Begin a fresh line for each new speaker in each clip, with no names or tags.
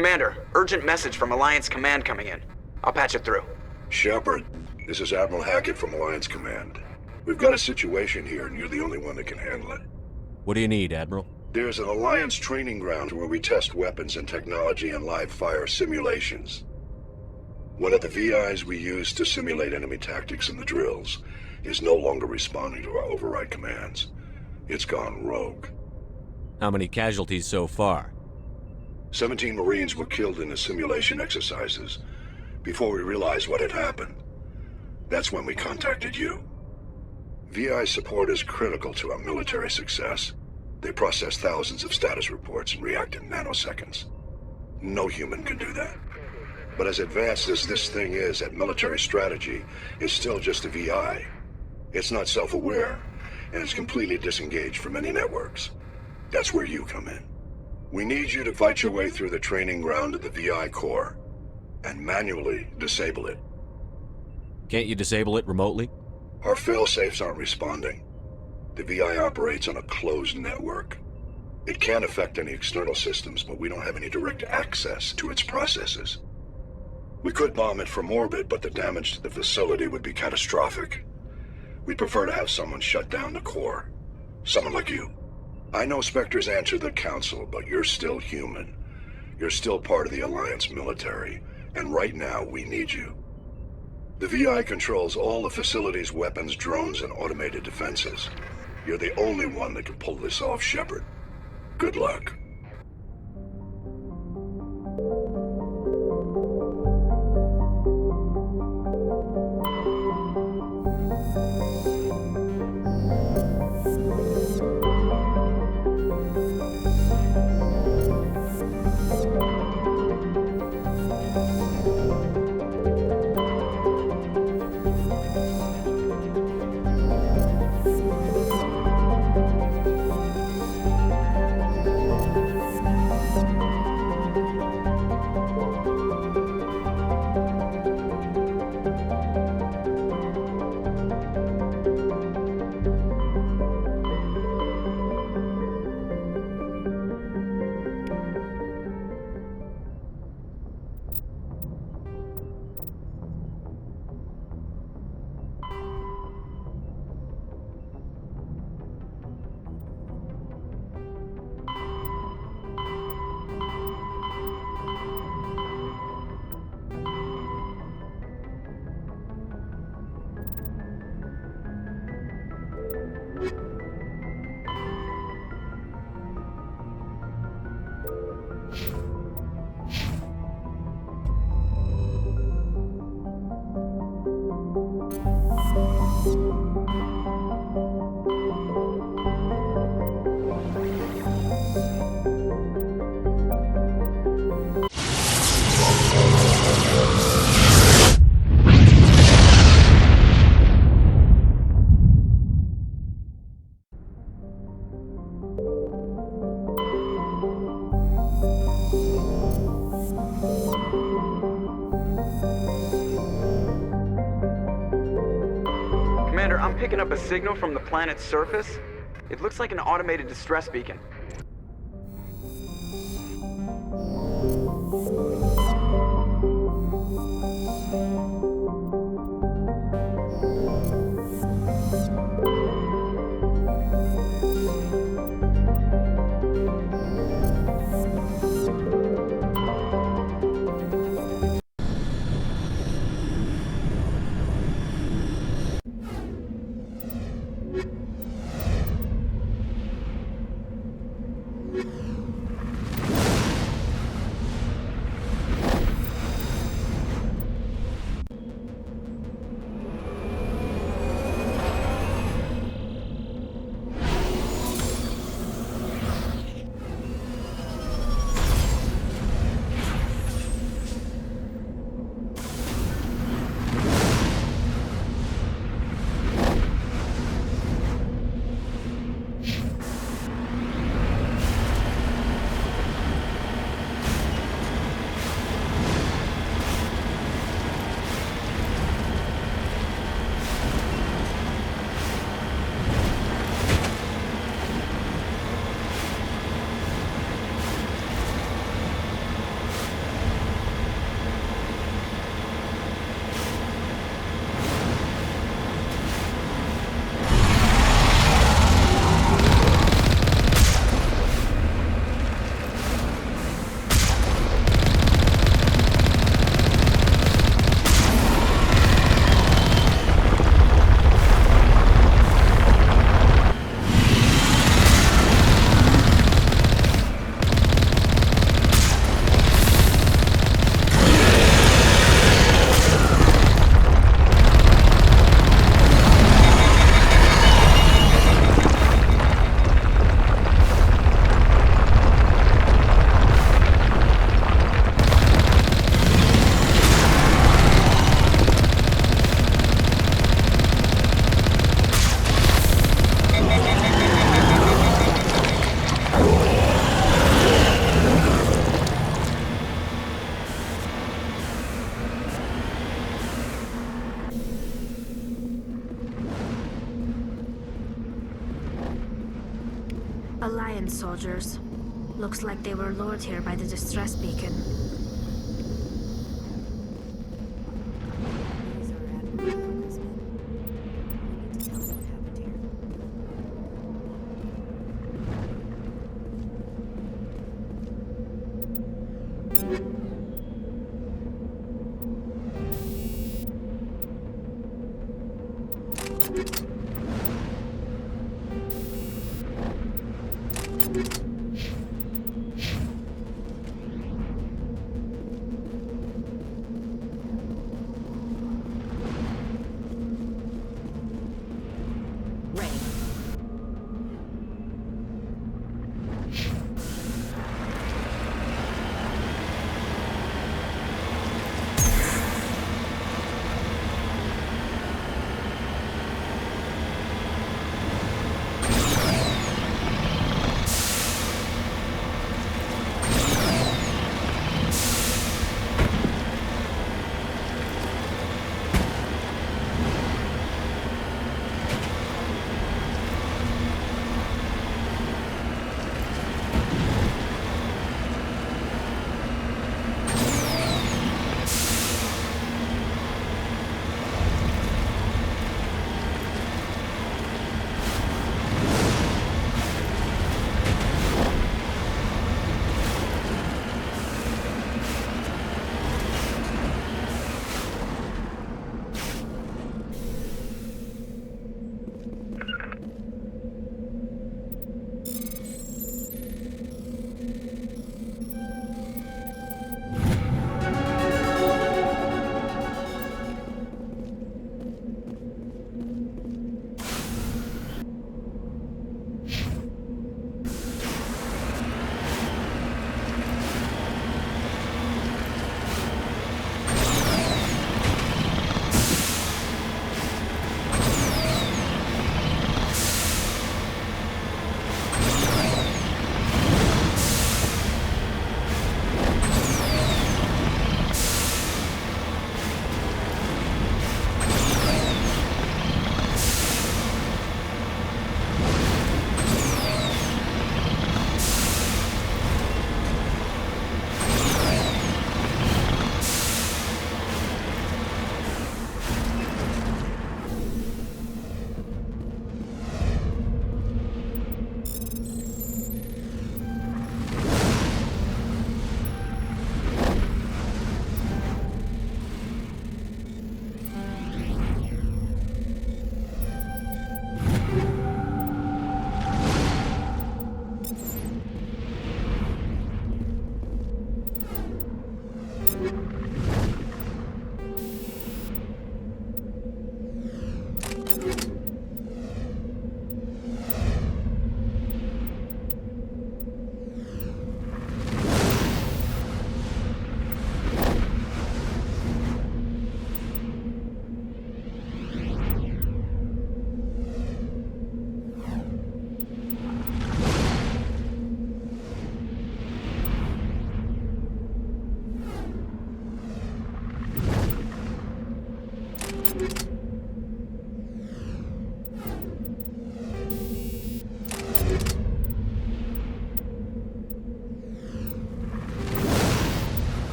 Commander, urgent message from Alliance Command coming in. I'll patch it through.
Shepard, this is Admiral Hackett from Alliance Command. We've got a situation here, and you're the only one that can handle it.
What do you need, Admiral?
There's an Alliance training ground where we test weapons and technology in live fire simulations. One of the VIs we use to simulate enemy tactics in the drills is no longer responding to our override commands. It's gone rogue.
How many casualties so far?
17 Marines were killed in the simulation exercises before we realized what had happened. That's when we contacted you. VI support is critical to our military success. They process thousands of status reports and react in nanoseconds. No human can do that. But as advanced as this thing is at military strategy, it's still just a VI. It's not self-aware, and it's completely disengaged from any networks. That's where you come in. We need you to fight your way through the training ground of the VI core and manually disable it.
Can't you disable it remotely?
Our fail-safes aren't responding. The VI operates on a closed network. It can affect any external systems, but we don't have any direct access to its processes. We could bomb it from orbit, but the damage to the facility would be catastrophic. We'd prefer to have someone shut down the core. Someone like you. I know Spectres answer the Council, but you're still human. You're still part of the Alliance military, and right now we need you. The VI controls all the facility's weapons, drones, and automated defenses. You're the only one that can pull this off, Shepard. Good luck.
Commander, I'm picking up a signal from the planet's surface. It looks like an automated distress beacon.
Alliance soldiers. Looks like they were lured here by the distress beacon.
These are Admiral Parker's men. We need to tell them what happened here.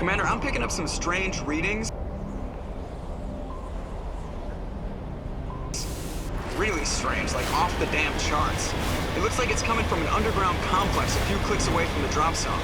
Commander, I'm picking up some strange readings. Really strange, like off the damn charts. It looks like it's coming from an underground complex a few clicks away from the drop zone.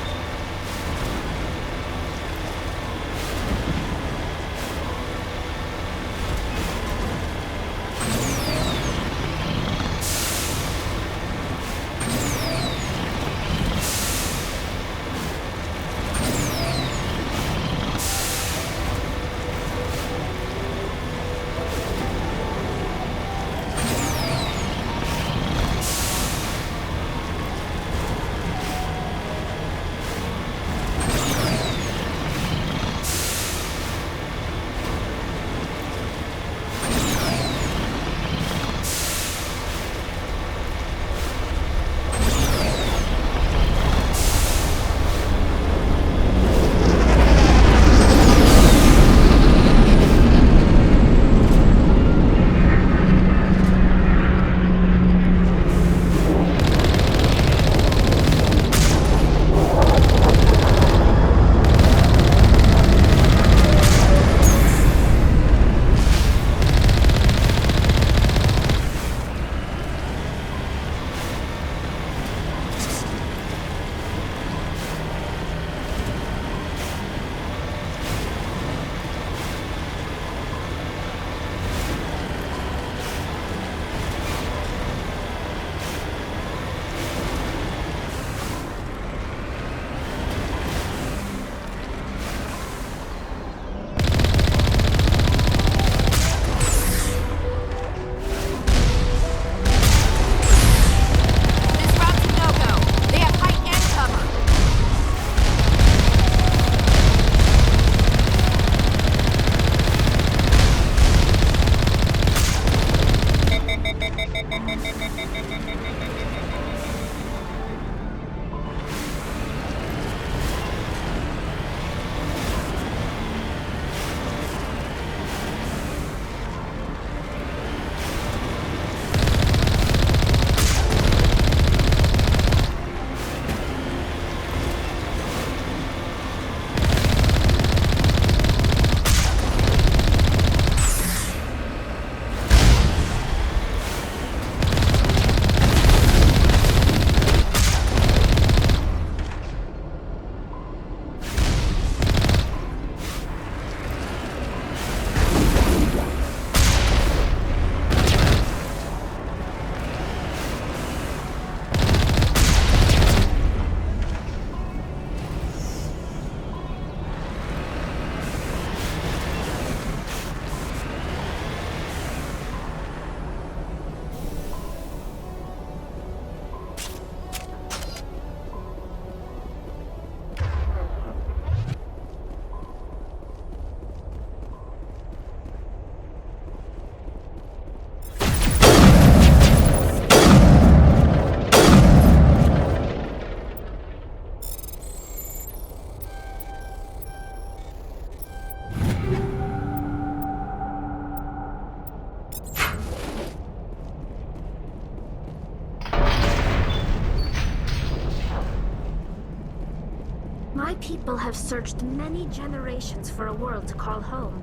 My people have searched many generations for a world to call home.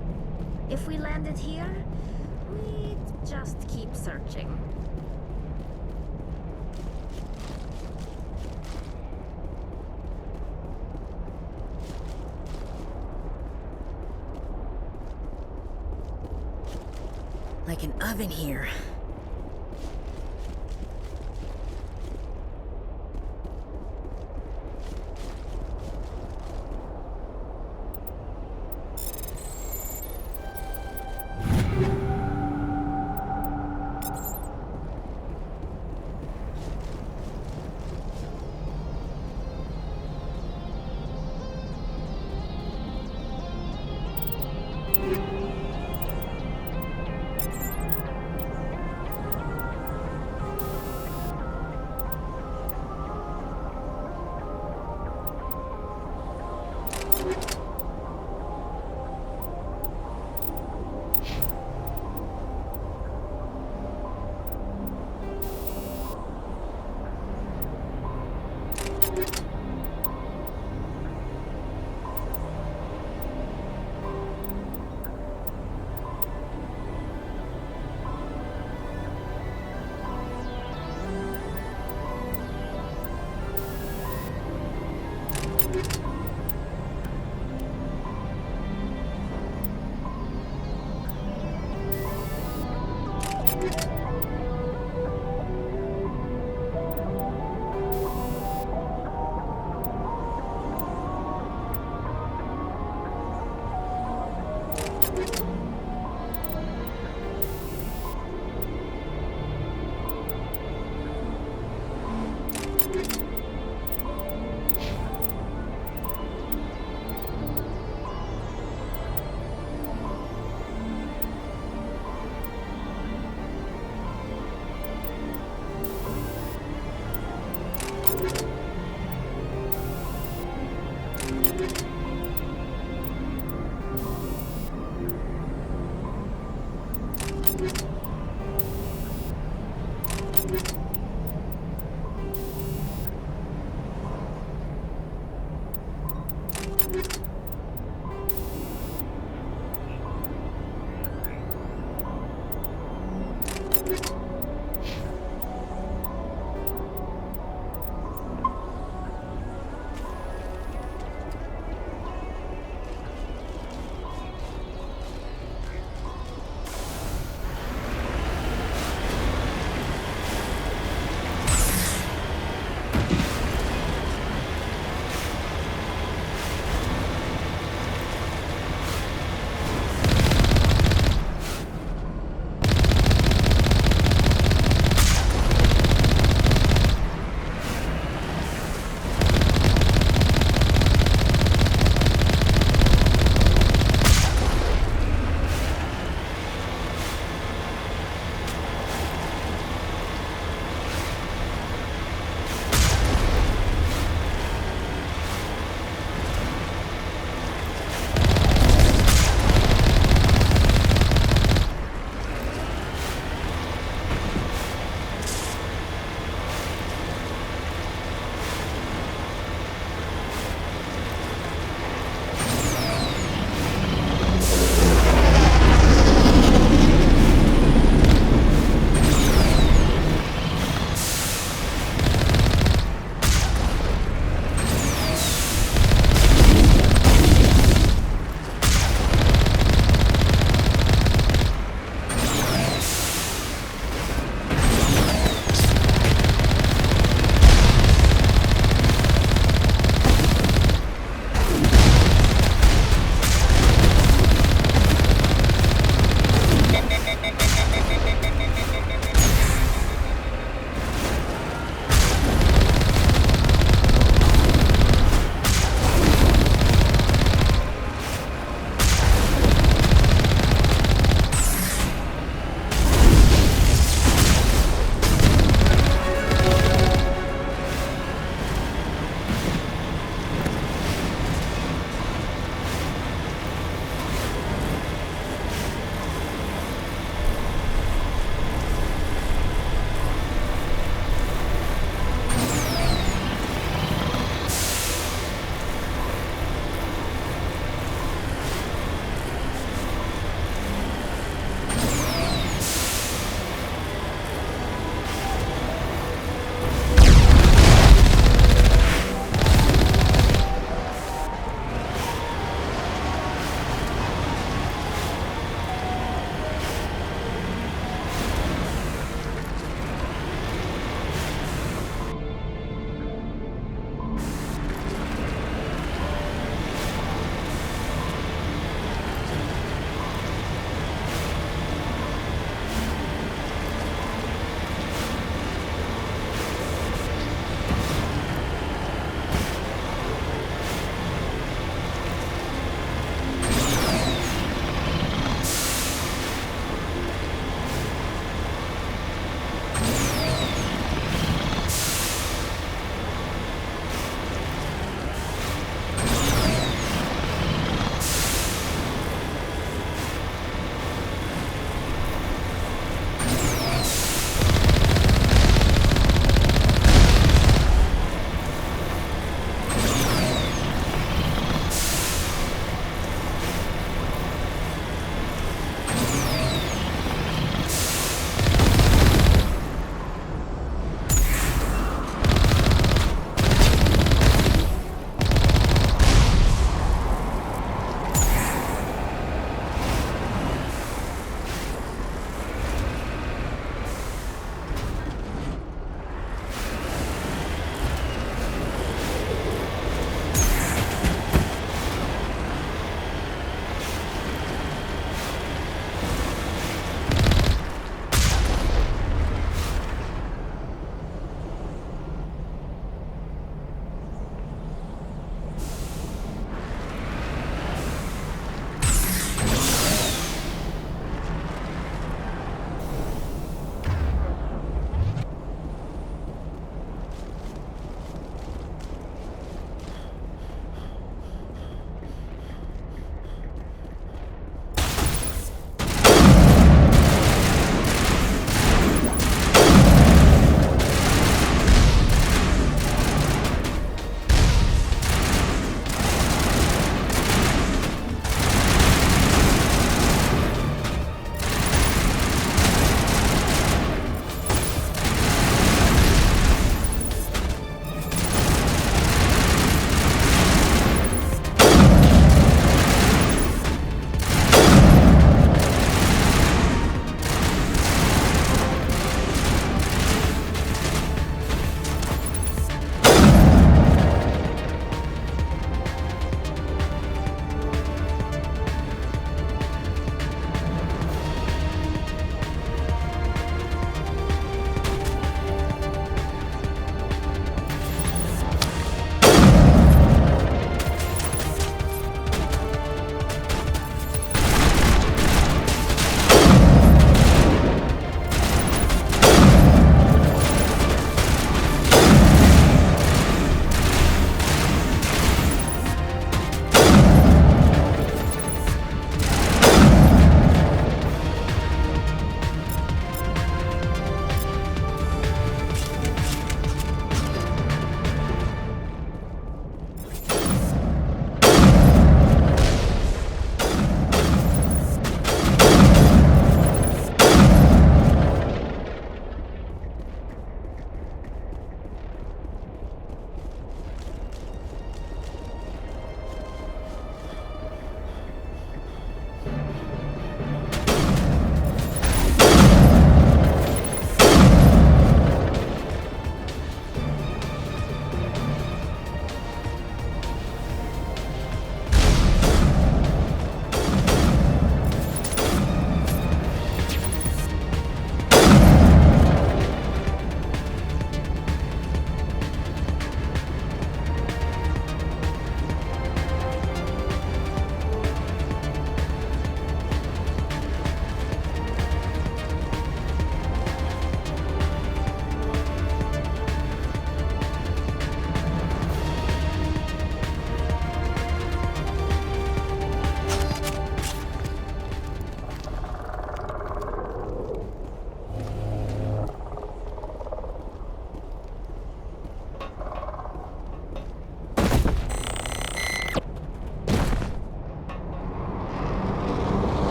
If we landed here, we'd just keep searching.
Like an oven here.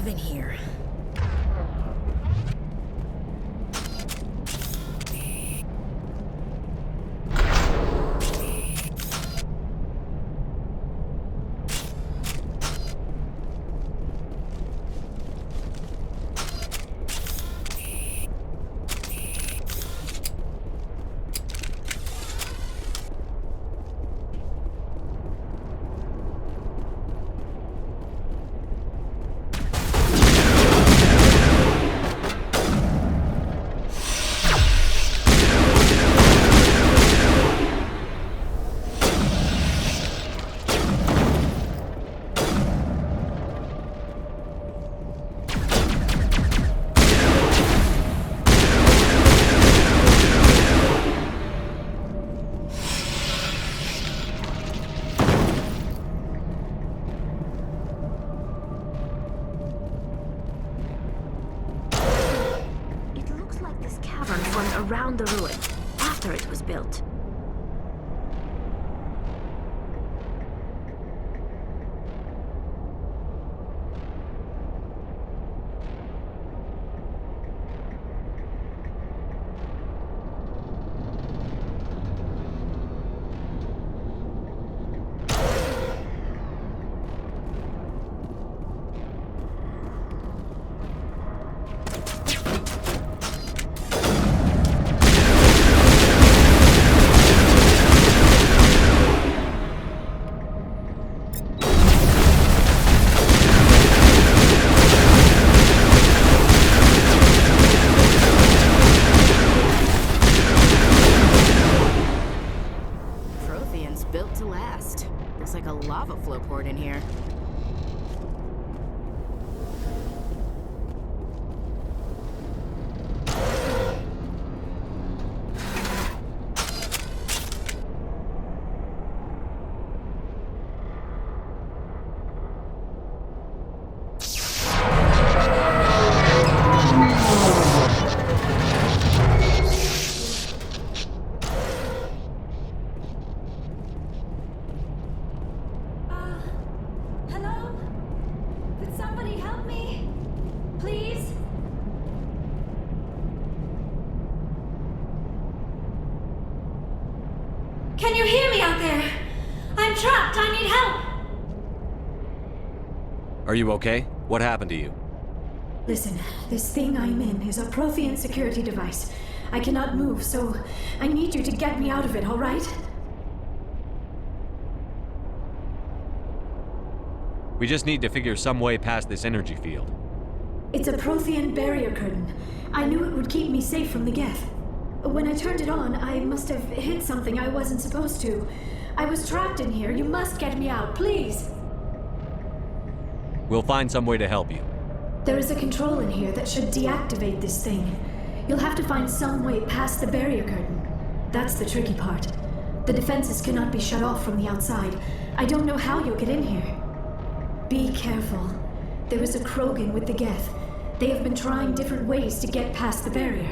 oven here.
Around the ruin, after it was built.
Built to last. Looks like a lava flow port in here.
Can you hear me out there? I'm trapped. I need help.
Are you okay? What happened to you?
Listen, this thing I'm in is a Prothean security device. I cannot move, so I need you to get me out of it, all right?
We just need to figure some way past this energy field.
It's a Prothean barrier curtain. I knew it would keep me safe from the Geth. When I turned it on, I must have hit something I wasn't supposed to. I was trapped in here. You must get me out, please.
We'll find some way to help you.
There is a control in here that should deactivate this thing. You'll have to find some way past the barrier curtain. That's the tricky part. The defenses cannot be shut off from the outside. I don't know how you'll get in here. Be careful. There is a Krogan with the Geth. They have been trying different ways to get past the barrier.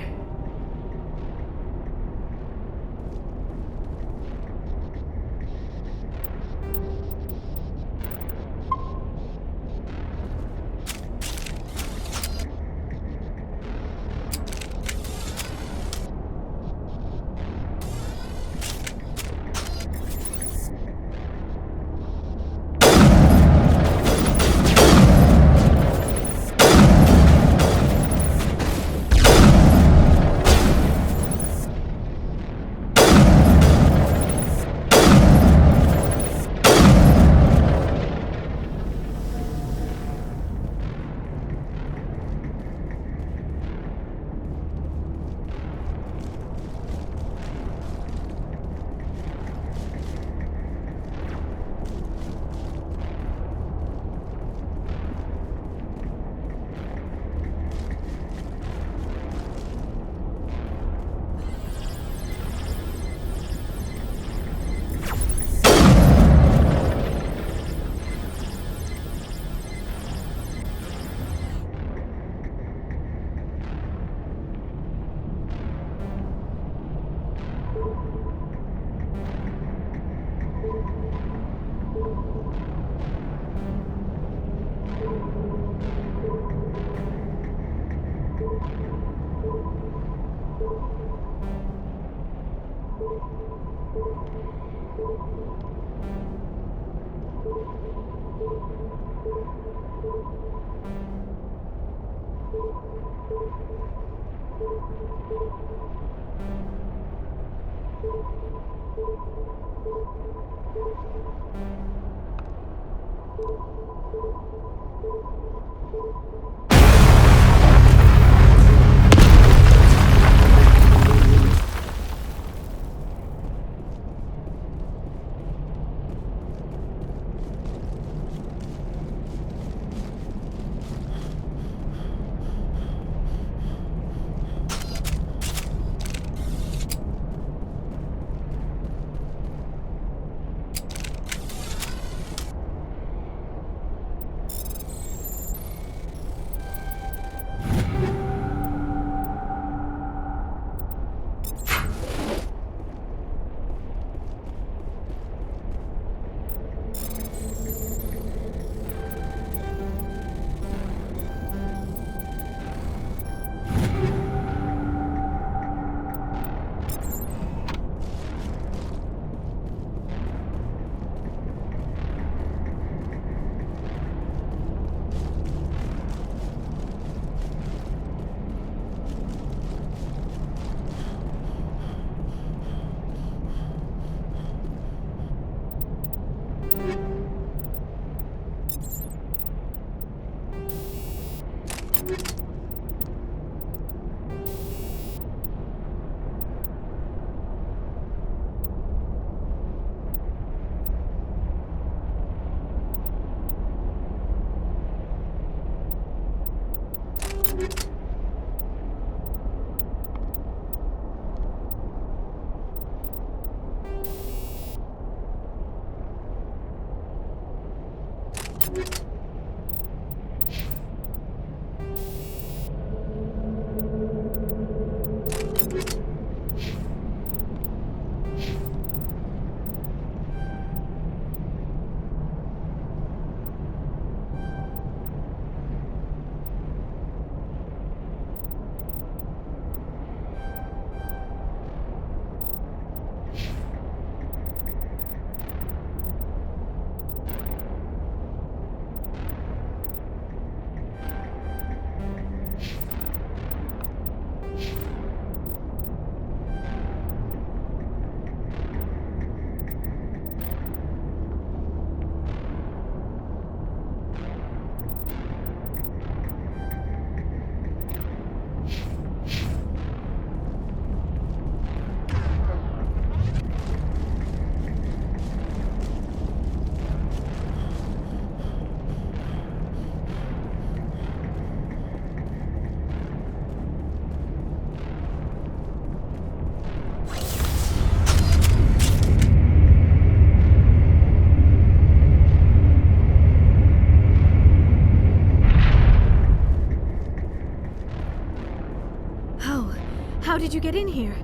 How did you get in here?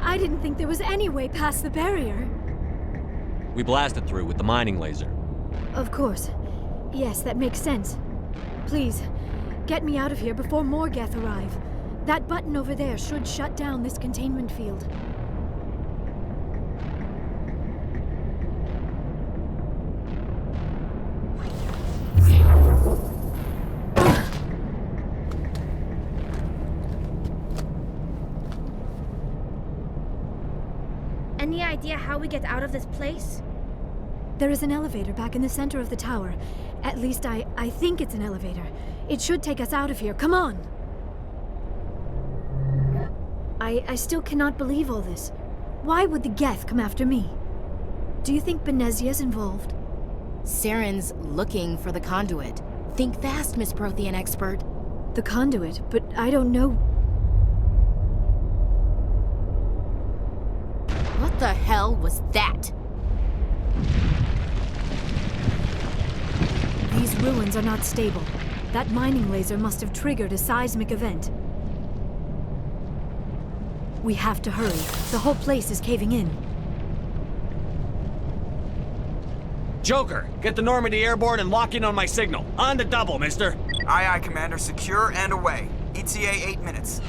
I didn't think there was any way past the barrier.
We blasted through with the mining laser.
Of course. Yes, that makes sense. Please, get me out of here before more Geth arrive. That button over there should shut down this containment field.
Any idea how we get out of this place?
There is an elevator back in the center of the tower. At least I think it's an elevator. It should take us out of here. Come on! I still cannot believe all this. Why would the Geth come after me? Do you think Benezia's involved?
Saren's looking for the conduit. Think fast, Miss Prothean expert.
The conduit? But I don't know.
What the hell was that?
These ruins are not stable. That mining laser must have triggered a seismic event. We have to hurry. The whole place is caving in.
Joker, get the Normandy airborne and lock in on my signal. On the double, mister.
Aye, aye, Commander. Secure and away. ETA 8 minutes.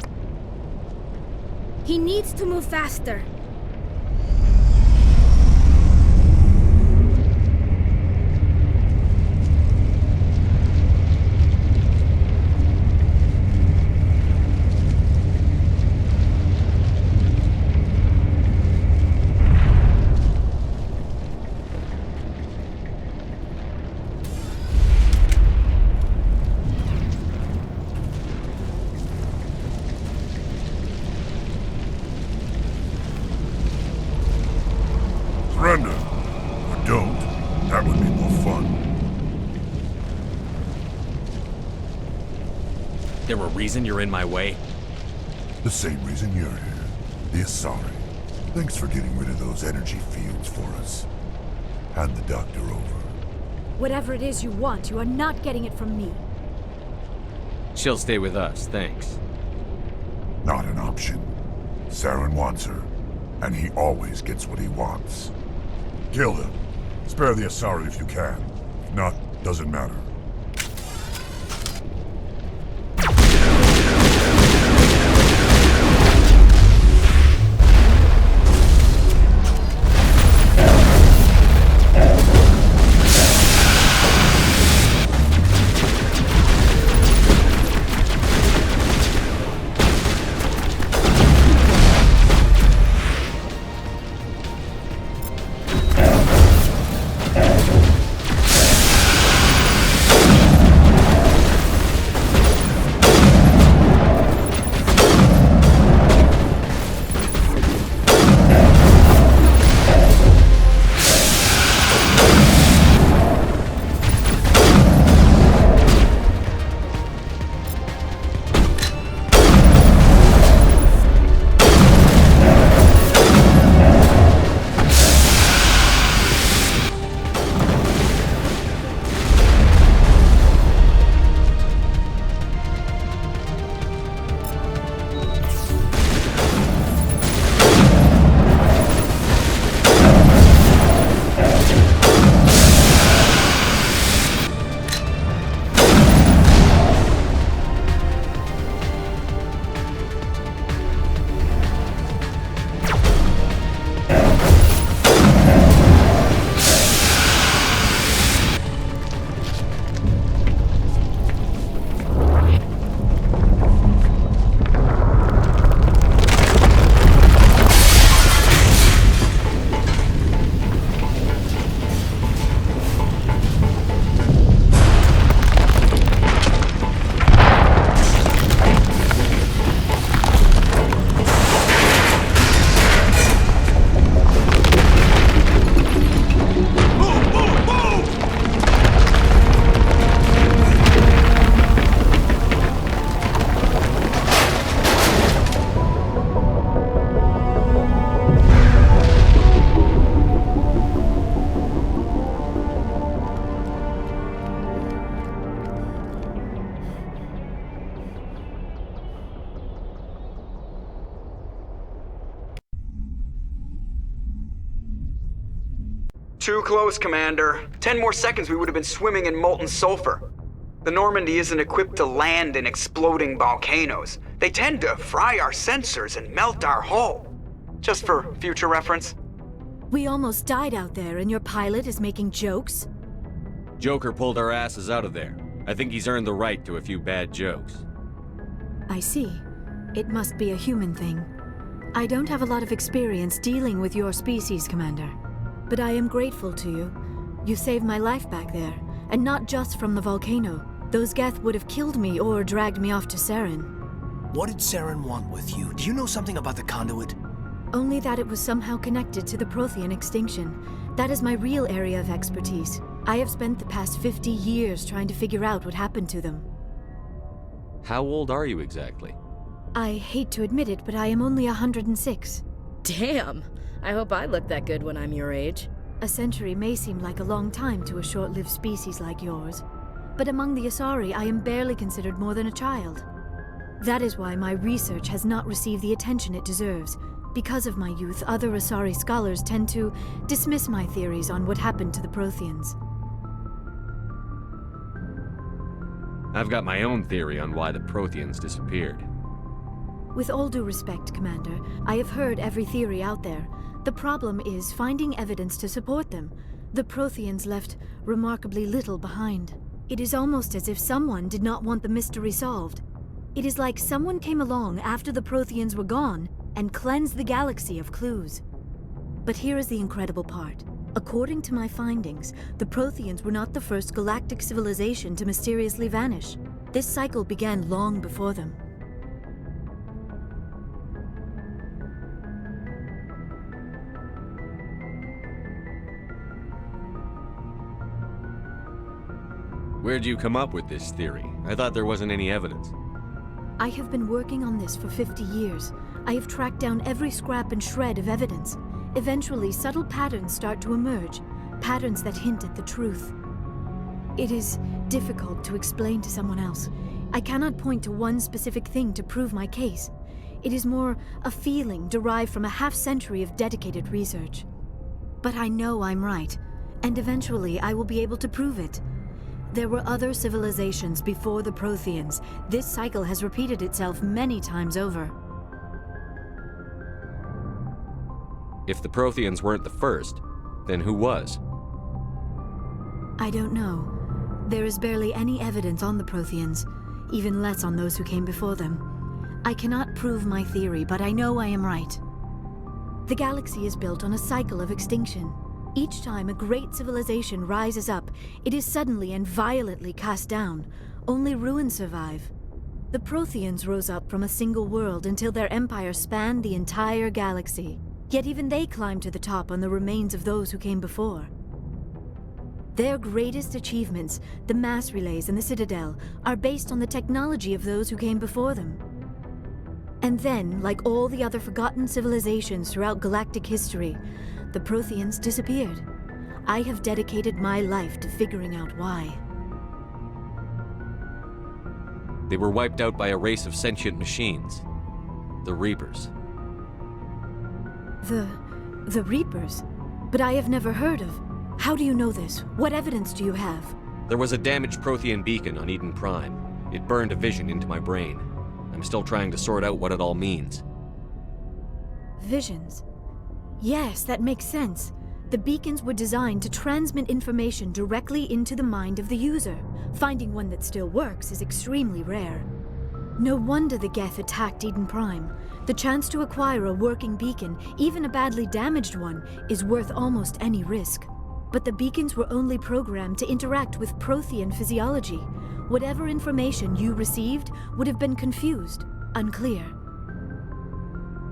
He needs to move faster.
reason you're in my way?
The same reason you're here. The Asari. Thanks for getting rid of those energy fields for us. Hand the doctor over.
Whatever it is you want, you are not getting it from me.
She'll stay with us, thanks.
Not an option. Saren wants her, and he always gets what he wants. Kill him. Spare the Asari if you can. If not, doesn't matter.
Too close, Commander. 10 more seconds we would have been swimming in molten sulfur. The Normandy isn't equipped to land in exploding volcanoes. They tend to fry our sensors and melt our hull. Just for future reference.
We almost died out there, and your pilot is making jokes?
Joker pulled our asses out of there. I think he's earned the right to a few bad jokes.
I see. It must be a human thing. I don't have a lot of experience dealing with your species, Commander. But I am grateful to you. You saved my life back there, and not just from the volcano. Those Geth would have killed me or dragged me off to Saren.
What did Saren want with you? Do you know something about the conduit?
Only that it was somehow connected to the Prothean extinction. That is my real area of expertise. I have spent the past 50 years trying to figure out what happened to them.
How old are you exactly?
I hate to admit it, but I am only 106.
Damn! I hope I look that good when I'm your age.
A century may seem like a long time to a short-lived species like yours, but among the Asari, I am barely considered more than a child. That is why my research has not received the attention it deserves. Because of my youth, other Asari scholars tend to dismiss my theories on what happened to the Protheans.
I've got my own theory on why the Protheans disappeared.
With all due respect, Commander, I have heard every theory out there. The problem is finding evidence to support them. The Protheans left remarkably little behind. It is almost as if someone did not want the mystery solved. It is like someone came along after the Protheans were gone and cleansed the galaxy of clues. But here is the incredible part. According to my findings, the Protheans were not the first galactic civilization to mysteriously vanish. This cycle began long before them.
Where'd you come up with this theory? I thought there wasn't any evidence.
I have been working on this for 50 years. I have tracked down every scrap and shred of evidence. Eventually, subtle patterns start to emerge, patterns that hint at the truth. It is difficult to explain to someone else. I cannot point to one specific thing to prove my case. It is more a feeling derived from a half-century of dedicated research. But I know I'm right, and eventually I will be able to prove it. There were other civilizations before the Protheans. This cycle has repeated itself many times over.
If the Protheans weren't the first, then who was?
I don't know. There is barely any evidence on the Protheans, even less on those who came before them. I cannot prove my theory, but I know I am right. The galaxy is built on a cycle of extinction. Each time a great civilization rises up, it is suddenly and violently cast down. Only ruins survive. The Protheans rose up from a single world until their empire spanned the entire galaxy. Yet even they climbed to the top on the remains of those who came before. Their greatest achievements, the mass relays and the Citadel, are based on the technology of those who came before them. And then, like all the other forgotten civilizations throughout galactic history, the Protheans disappeared. I have dedicated my life to figuring out why.
They were wiped out by a race of sentient machines. The Reapers.
The Reapers? But I have never heard of. How do you know this? What evidence do you have?
There was a damaged Prothean beacon on Eden Prime. It burned a vision into my brain. I'm still trying to sort out what it all means.
Visions? Yes, that makes sense. The beacons were designed to transmit information directly into the mind of the user. Finding one that still works is extremely rare. No wonder the Geth attacked Eden Prime. The chance to acquire a working beacon, even a badly damaged one, is worth almost any risk. But the beacons were only programmed to interact with Prothean physiology. Whatever information you received would have been confused, unclear.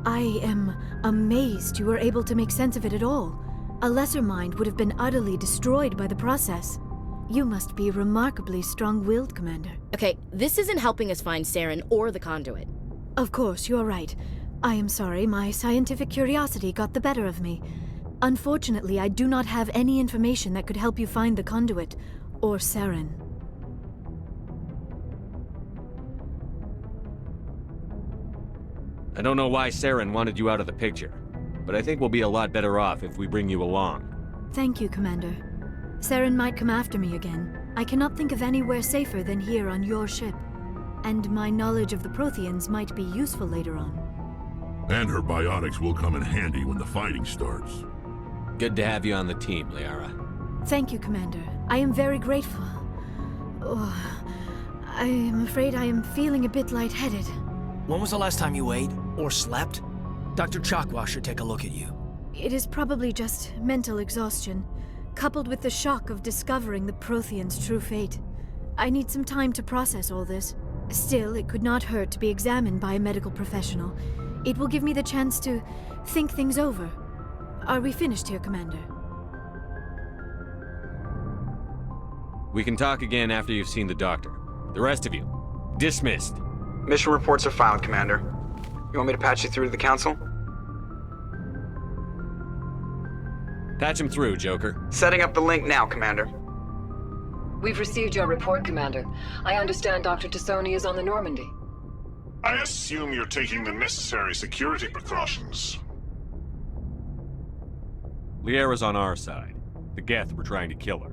I am amazed you were able to make sense of it at all. A lesser mind would have been utterly destroyed by the process. You must be remarkably strong-willed, Commander.
Okay, this isn't helping us find Saren or the conduit.
Of course, you are right. I am sorry, my scientific curiosity got the better of me. Unfortunately, I do not have any information that could help you find the conduit, or Saren.
I don't know why Saren wanted you out of the picture, but I think we'll be a lot better off if we bring you along.
Thank you, Commander. Saren might come after me again. I cannot think of anywhere safer than here on your ship. And my knowledge of the Protheans might be useful later on.
And her biotics will come in handy when the fighting starts.
Good to have you on the team, Liara.
Thank you, Commander. I am very grateful. Oh, I am afraid I am feeling a bit lightheaded.
When was the last time you ate or slept? Dr. Chakwa should take a look at you.
It is probably just mental exhaustion, coupled with the shock of discovering the Protheans' true fate. I need some time to process all this. Still, it could not hurt to be examined by a medical professional. It will give me the chance to think things over. Are we finished here, Commander?
We can talk again after you've seen the doctor. The rest of you, dismissed.
Mission reports are filed, Commander. You want me to patch you through to the Council?
Patch him through, Joker.
Setting up the link now, Commander.
We've received your report, Commander. I understand Dr. Tassoni is on the Normandy.
I assume you're taking the necessary security precautions.
Liara's on our side. The Geth were trying to kill her.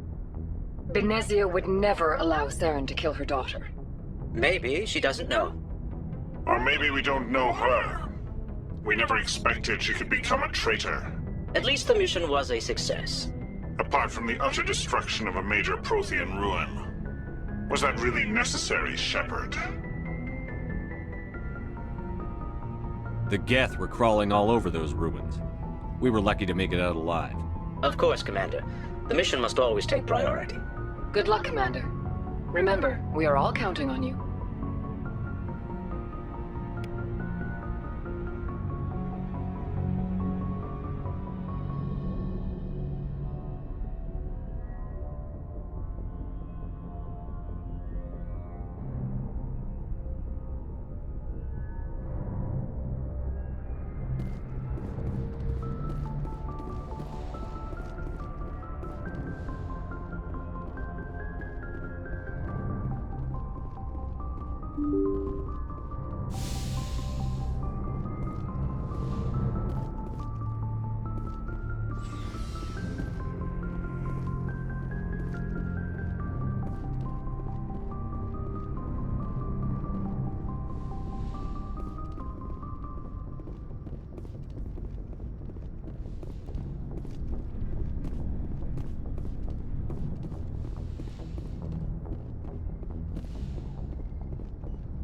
Benezia would never allow Saren to kill her daughter.
Maybe she doesn't know.
Or maybe we don't know her. We never expected she could become a traitor.
At least the mission was a success.
Apart from the utter destruction of a major Prothean ruin. Was that really necessary, Shepard?
The Geth were crawling all over those ruins. We were lucky to make it out alive.
Of course, Commander. The mission must always take priority.
Good luck, Commander. Remember, we are all counting on you.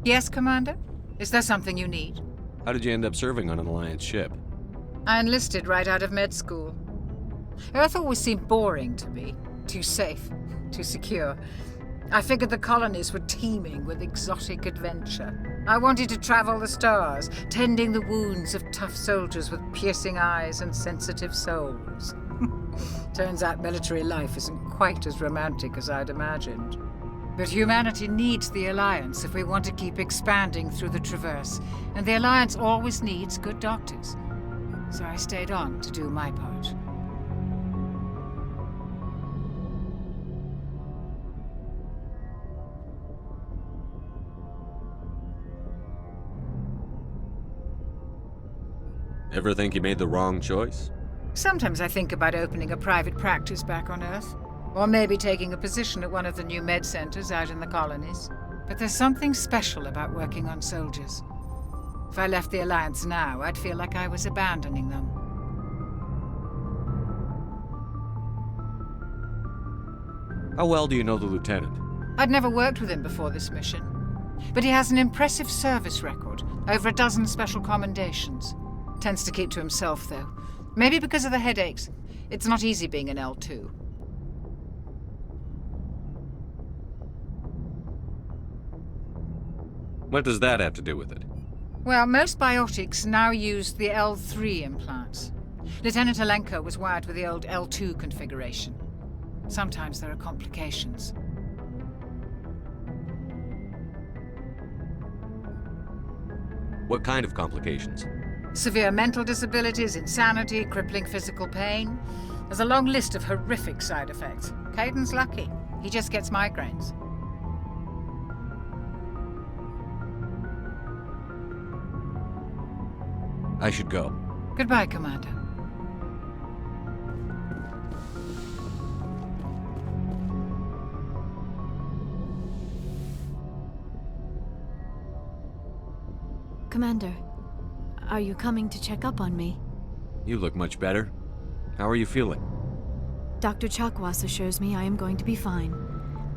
Yes, Commander? Is there something you need?
How did you end up serving on an Alliance ship?
I enlisted right out of med school. Earth always seemed boring to me. Too safe, too secure. I figured the colonies were teeming with exotic adventure. I wanted to travel the stars, tending the wounds of tough soldiers with piercing eyes and sensitive souls. Turns out military life isn't quite as romantic as I'd imagined. But humanity needs the Alliance if we want to keep expanding through the Traverse, and the Alliance always needs good doctors. So I stayed on to do my part.
Ever think you made the wrong choice?
Sometimes I think about opening a private practice back on Earth. Or maybe taking a position at one of the new med centers out in the colonies. But there's something special about working on soldiers. If I left the Alliance now, I'd feel like I was abandoning them.
How well do you know the Lieutenant?
I'd never worked with him before this mission. But he has an impressive service record, over a dozen special commendations. Tends to keep to himself, though. Maybe because of the headaches. It's not easy being an L2.
What does that have to do with it?
Well, most biotics now use the L3 implants. Lieutenant Alenko was wired with the old L2 configuration. Sometimes there are complications.
What kind of complications?
Severe mental disabilities, insanity, crippling physical pain. There's a long list of horrific side effects. Caden's lucky. He just gets migraines.
I should go.
Goodbye, Commander.
Commander, are you coming to check up on me?
You look much better. How are you feeling?
Dr. Chakwas assures me I am going to be fine.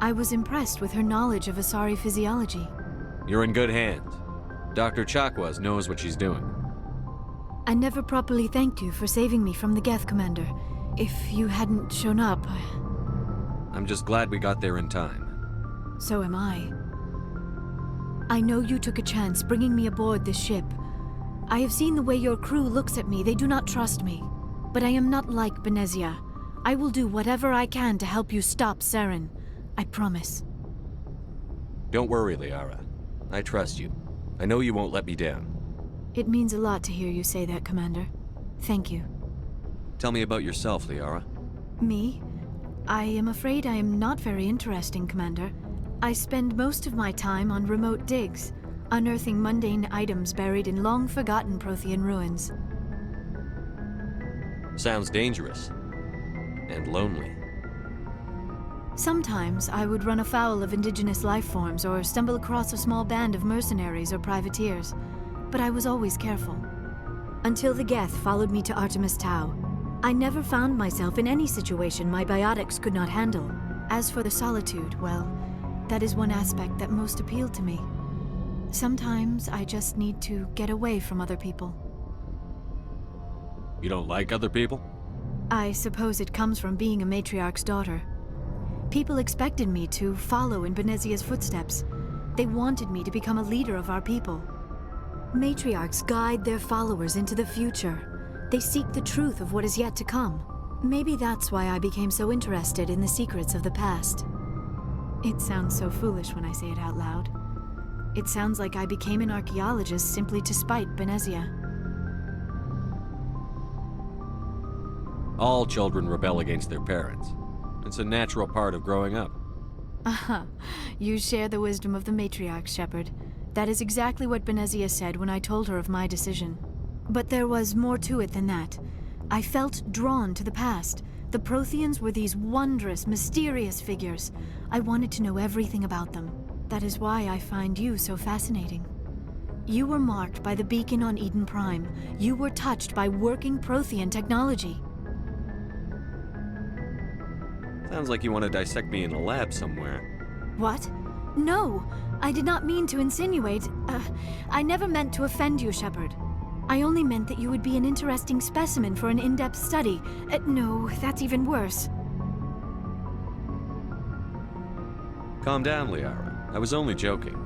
I was impressed with her knowledge of Asari physiology.
You're in good hands. Dr. Chakwas knows what she's doing.
I never properly thanked you for saving me from the Geth, Commander. If you hadn't shown up,
I'm just glad we got there in time.
So am I. I know you took a chance bringing me aboard this ship. I have seen the way your crew looks at me. They do not trust me. But I am not like Benezia. I will do whatever I can to help you stop Saren. I promise.
Don't worry, Liara. I trust you. I know you won't let me down.
It means a lot to hear you say that, Commander. Thank you.
Tell me about yourself, Liara.
Me? I am afraid I am not very interesting, Commander. I spend most of my time on remote digs, unearthing mundane items buried in long-forgotten Prothean ruins.
Sounds dangerous. And lonely.
Sometimes I would run afoul of indigenous life forms or stumble across a small band of mercenaries or privateers, but I was always careful. Until the Geth followed me to Artemis Tau, I never found myself in any situation my biotics could not handle. As for the solitude, well, that is one aspect that most appealed to me. Sometimes I just need to get away from other people.
You don't like other people?
I suppose it comes from being a matriarch's daughter. People expected me to follow in Benezia's footsteps. They wanted me to become a leader of our people. Matriarchs guide their followers into the future. They seek the truth of what is yet to come. Maybe that's why I became so interested in the secrets of the past. It sounds so foolish when I say it out loud. It sounds like I became an archaeologist simply to spite Benezia.
All children rebel against their parents. It's a natural part of growing up.
Aha, you share the wisdom of the matriarch, Shepard. That is exactly what Benezia said when I told her of my decision. But there was more to it than that. I felt drawn to the past. The Protheans were these wondrous, mysterious figures. I wanted to know everything about them. That is why I find you so fascinating. You were marked by the beacon on Eden Prime. You were touched by working Prothean technology.
Sounds like you want to dissect me in a lab somewhere.
What? No! I did not mean to insinuate. I never meant to offend you, Shepard. I only meant that you would be an interesting specimen for an in-depth study. No, that's even worse.
Calm down, Liara. I was only joking.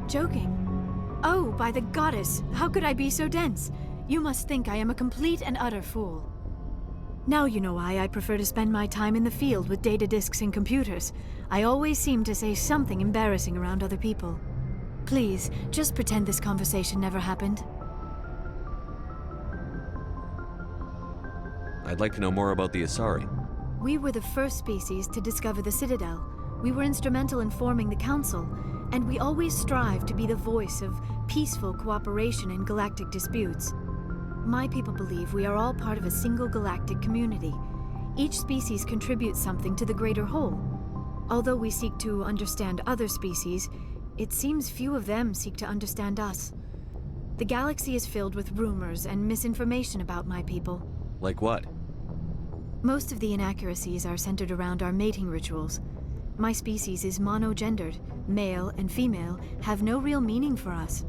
Joking? Oh, by the goddess, how could I be so dense? You must think I am a complete and utter fool. Now you know why I prefer to spend my time in the field with data disks and computers. I always seem to say something embarrassing around other people. Please, just pretend this conversation never happened.
I'd like to know more about the Asari.
We were the first species to discover the Citadel. We were instrumental in forming the Council, and we always strive to be the voice of peaceful cooperation in galactic disputes. My people believe we are all part of a single galactic community. Each species contributes something to the greater whole. Although we seek to understand other species, it seems few of them seek to understand us. The galaxy is filled with rumors and misinformation about my people.
Like what?
Most of the inaccuracies are centered around our mating rituals. My species is monogendered. Male and female have no real meaning for us.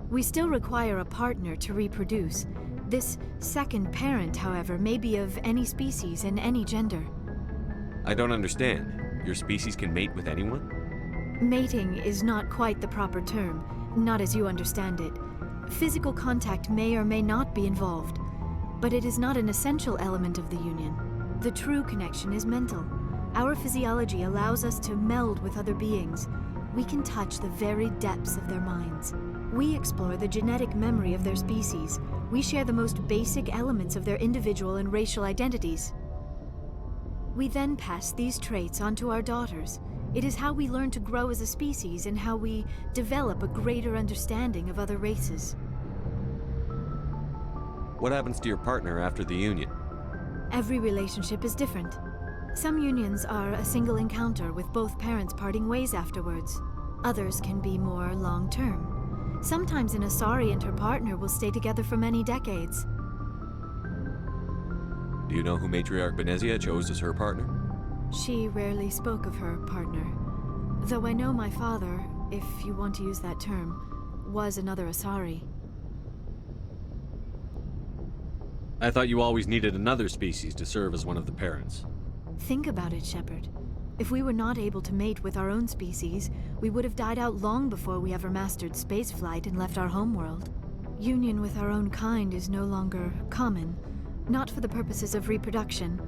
We still require a partner to reproduce. This second parent, however, may be of any species and any gender.
I don't understand. Your species can mate with anyone?
Mating is not quite the proper term, not as you understand it. Physical contact may or may not be involved, but it is not an essential element of the union. The true connection is mental. Our physiology allows us to meld with other beings. We can touch the very depths of their minds. We explore the genetic memory of their species. We share the most basic elements of their individual and racial identities. We then pass these traits on to our daughters. It is how we learn to grow as a species and how we develop a greater understanding of other races.
What happens to your partner after the union?
Every relationship is different. Some unions are a single encounter with both parents parting ways afterwards. Others can be more long-term. Sometimes an Asari and her partner will stay together for many decades.
Do you know who Matriarch Benezia chose as her partner?
She rarely spoke of her partner. Though I know my father, if you want to use that term, was another Asari.
I thought you always needed another species to serve as one of the parents.
Think about it, Shepard. If we were not able to mate with our own species, we would have died out long before we ever mastered spaceflight and left our homeworld. Union with our own kind is no longer common, not for the purposes of reproduction.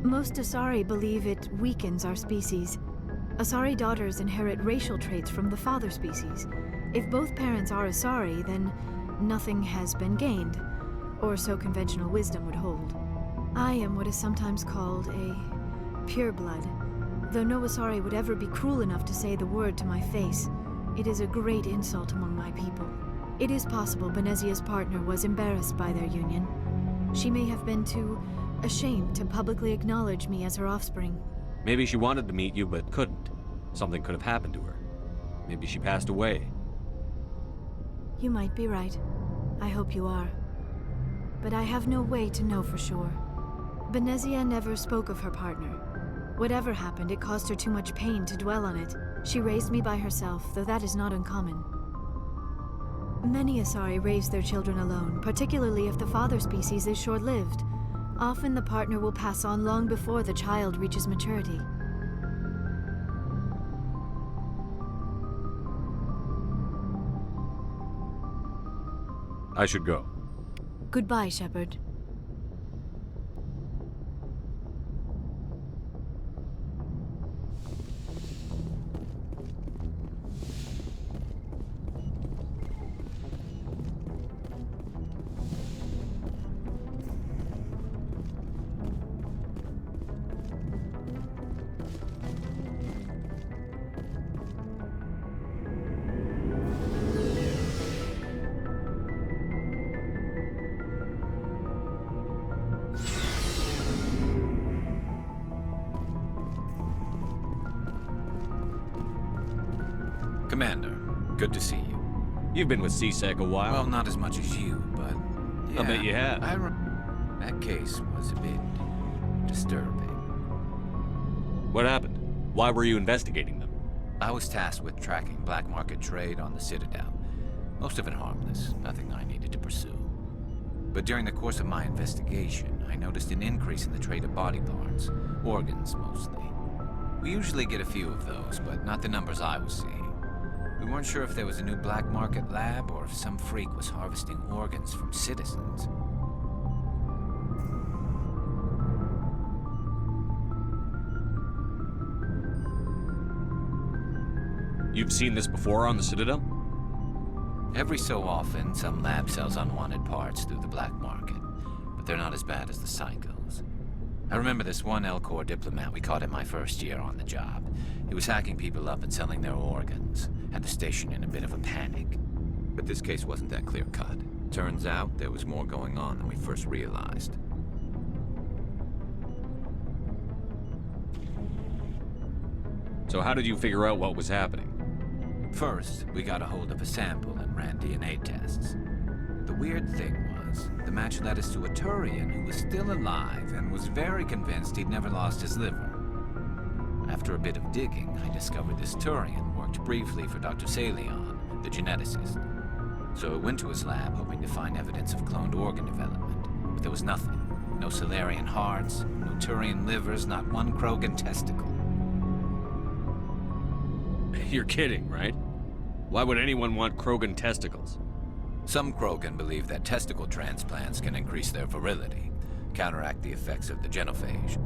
Most Asari believe it weakens our species. Asari daughters inherit racial traits from the father species. If both parents are Asari, then nothing has been gained, or so conventional wisdom would hold. I am what is sometimes called a pureblood. Though no Asari would ever be cruel enough to say the word to my face, it is a great insult among my people. It is possible Benezia's partner was embarrassed by their union. She may have been too ashamed to publicly acknowledge me as her offspring.
Maybe she wanted to meet you but couldn't. Something could have happened to her. Maybe she passed away.
You might be right. I hope you are. But I have no way to know for sure. Benezia never spoke of her partner. Whatever happened, it caused her too much pain to dwell on it. She raised me by herself, though that is not uncommon. Many Asari raise their children alone, particularly if the father species is short-lived. Often the partner will pass on long before the child reaches maturity.
I should go.
Goodbye, Shepard.
Commander, good to see you.
You've been with CSEC a while.
Well, not as much as you, but yeah,
I bet you have.
That case was a bit disturbing.
What happened? Why were you investigating them?
I was tasked with tracking black market trade on the Citadel. Most of it harmless, nothing I needed to pursue. But during the course of my investigation, I noticed an increase in the trade of body parts, organs mostly. We usually get a few of those, but not the numbers I was seeing. We weren't sure if there was a new black market lab or if some freak was harvesting organs from citizens.
You've seen this before on the Citadel?
Every so often, some lab sells unwanted parts through the black market, but they're not as bad as the psychos. I remember this one L-Corps diplomat we caught in my first year on the job. He was hacking people up and selling their organs. Had the station in a bit of a panic.
But this case wasn't that clear-cut. Turns out there was more going on than we first realized. So how did you figure out what was happening?
First, we got a hold of a sample and ran DNA tests. The weird thing was, the match led us to a Turian who was still alive and was very convinced he'd never lost his liver. After a bit of digging, I discovered this Turian worked briefly for Dr. Salion, the geneticist. So I went to his lab hoping to find evidence of cloned organ development, but there was nothing. No Salarian hearts, no Turian livers, not one Krogan testicle.
You're kidding, right? Why would anyone want Krogan testicles?
Some Krogan believe that testicle transplants can increase their virility, counteract the effects of the genophage.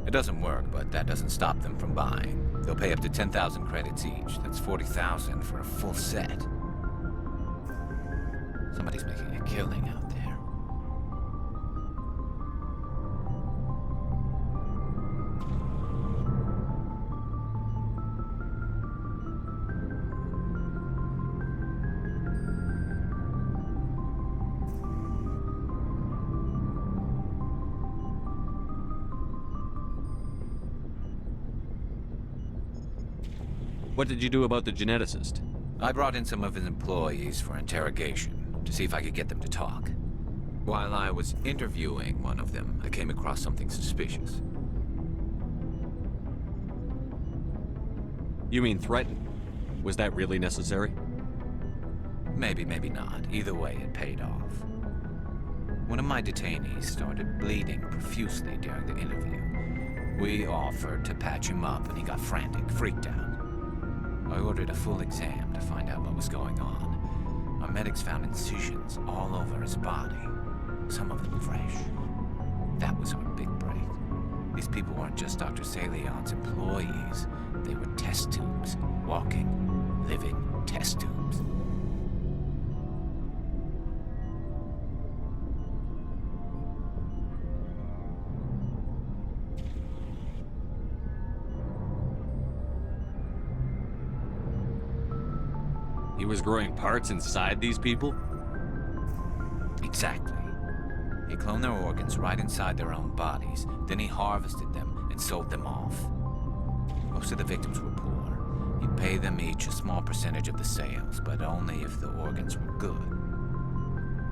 It doesn't work, but that doesn't stop them from buying. They'll pay up to 10,000 credits each. That's 40,000 for a full set. Somebody's making a killing out there.
What did you do about the geneticist?
I brought in some of his employees for interrogation, to see if I could get them to talk. While I was interviewing one of them, I came across something suspicious.
You mean threatened? Was that really necessary?
Maybe, maybe not. Either way, it paid off. One of my detainees started bleeding profusely during the interview. We offered to patch him up, and he got frantic, freaked out. I ordered a full exam to find out what was going on. Our medics found incisions all over his body, some of them fresh. That was our big break. These people weren't just Dr. Salion's employees. They were test tubes. Walking, living test tubes.
He was growing parts inside these people?
Exactly. He cloned their organs right inside their own bodies. Then he harvested them and sold them off. Most of the victims were poor. He'd pay them each a small percentage of the sales, but only if the organs were good.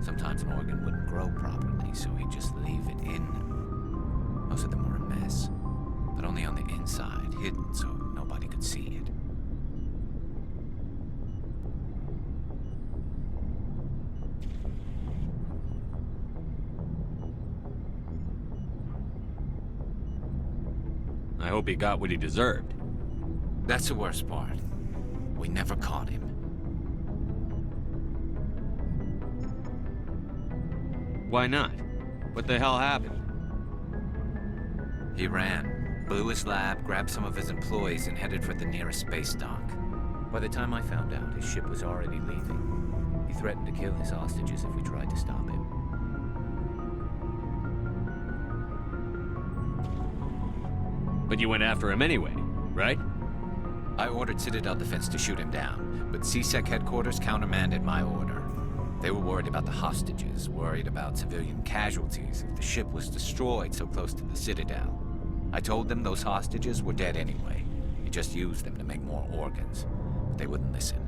Sometimes an organ wouldn't grow properly, so he'd just leave it in them. Most of them were a mess, but only on the inside, hidden so nobody could see it.
I hope he got what he deserved.
That's the worst part. We never caught him.
Why not? What the hell happened?
He ran, blew his lab, grabbed some of his employees, and headed for the nearest space dock. By the time I found out, his ship was already leaving. He threatened to kill his hostages if we tried to stop him.
But you went after him anyway, right?
I ordered Citadel Defense to shoot him down, but CSEC headquarters countermanded my order. They were worried about the hostages, worried about civilian casualties if the ship was destroyed so close to the Citadel. I told them those hostages were dead anyway. He just used them to make more organs, but they wouldn't listen.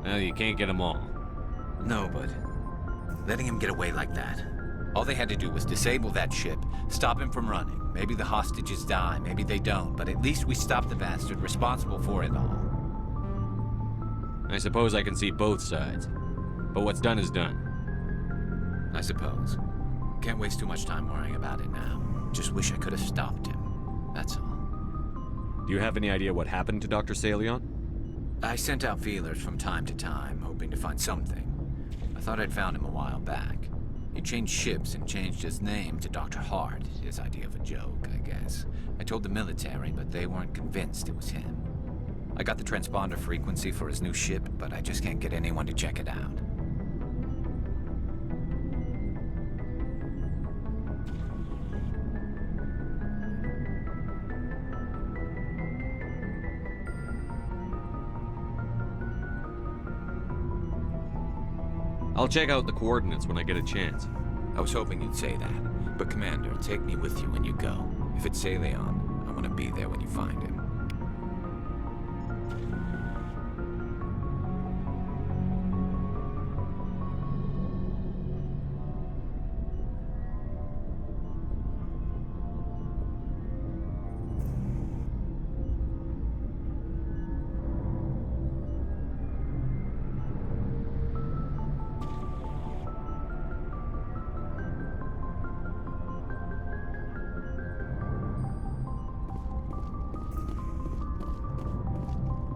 Well, you can't get them all.
No, but letting him get away like that, All they had to do was disable that ship, stop him from running. Maybe the hostages die, maybe they don't, but at least we stopped the bastard responsible for it all.
I suppose I can see both sides. But what's done is done.
I suppose. Can't waste too much time worrying about it now. Just wish I could have stopped him. That's all.
Do you have any idea what happened to Dr. Salion?
I sent out feelers from time to time, hoping to find something. I thought I'd found him a while back. He changed ships and changed his name to Dr. Hart, his idea of a joke, I guess. I told the military, but they weren't convinced it was him. I got the transponder frequency for his new ship, but I just can't get anyone to check it out.
I'll check out the coordinates when I get a chance.
I was hoping you'd say that. But Commander, take me with you when you go. If it's Salion, I want to be there when you find him.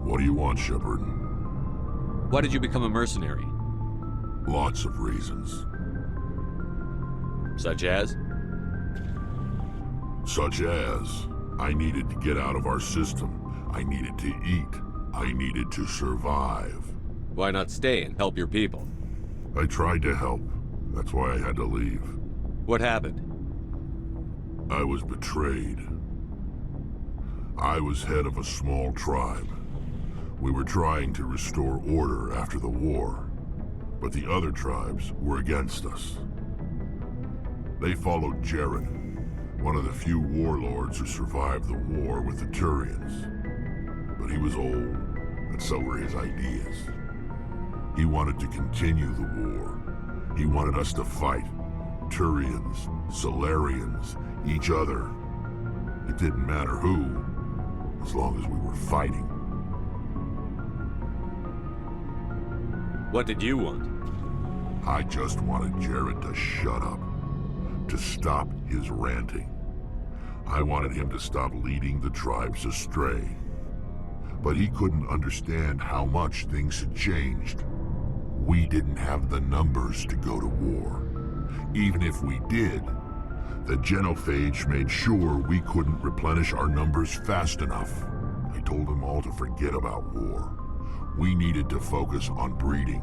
What do you want, Shepard?
Why did you become a mercenary?
Lots of reasons.
Such as?
Such as, I needed to get out of our system. I needed to eat. I needed to survive.
Why not stay and help your people?
I tried to help. That's why I had to leave.
What happened?
I was betrayed. I was head of a small tribe. We were trying to restore order after the war, but the other tribes were against us. They followed Jared, one of the few warlords who survived the war with the Turians. But he was old, and so were his ideas. He wanted to continue the war. He wanted us to fight. Turians, Solarians, each other. It didn't matter who, as long as we were fighting.
What did you want?
I just wanted Jared to shut up, to stop his ranting. I wanted him to stop leading the tribes astray. But he couldn't understand how much things had changed. We didn't have the numbers to go to war. Even if we did, the genophage made sure we couldn't replenish our numbers fast enough. I told them all to forget about war. We needed to focus on breeding,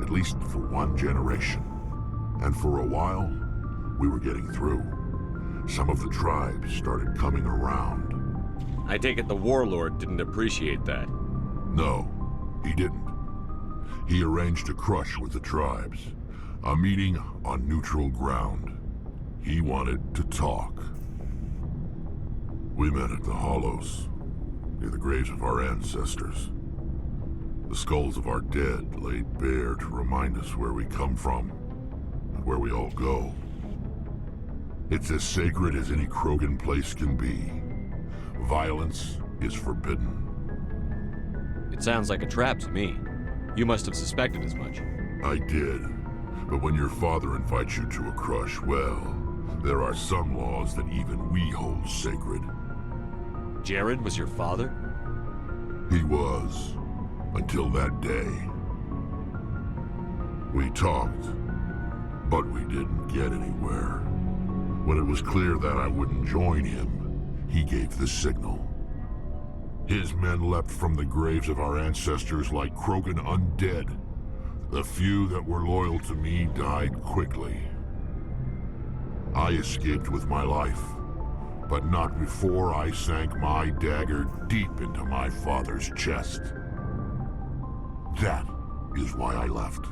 at least for one generation. And for a while, we were getting through. Some of the tribes started coming around.
I take it the warlord didn't appreciate that.
No, he didn't. He arranged a crush with the tribes, a meeting on neutral ground. He wanted to talk. We met at the Hollows, near the graves of our ancestors. The skulls of our dead laid bare to remind us where we come from and where we all go. It's as sacred as any Krogan place can be. Violence is forbidden.
It sounds like a trap to me. You must have suspected as much.
I did. But when your father invites you to a crush, well, there are some laws that even we hold sacred.
Jared was your father?
He was. Until that day. We talked, but we didn't get anywhere. When it was clear that I wouldn't join him, he gave the signal. His men leapt from the graves of our ancestors like Krogan undead. The few that were loyal to me died quickly. I escaped with my life, but not before I sank my dagger deep into my father's chest. That is why I left,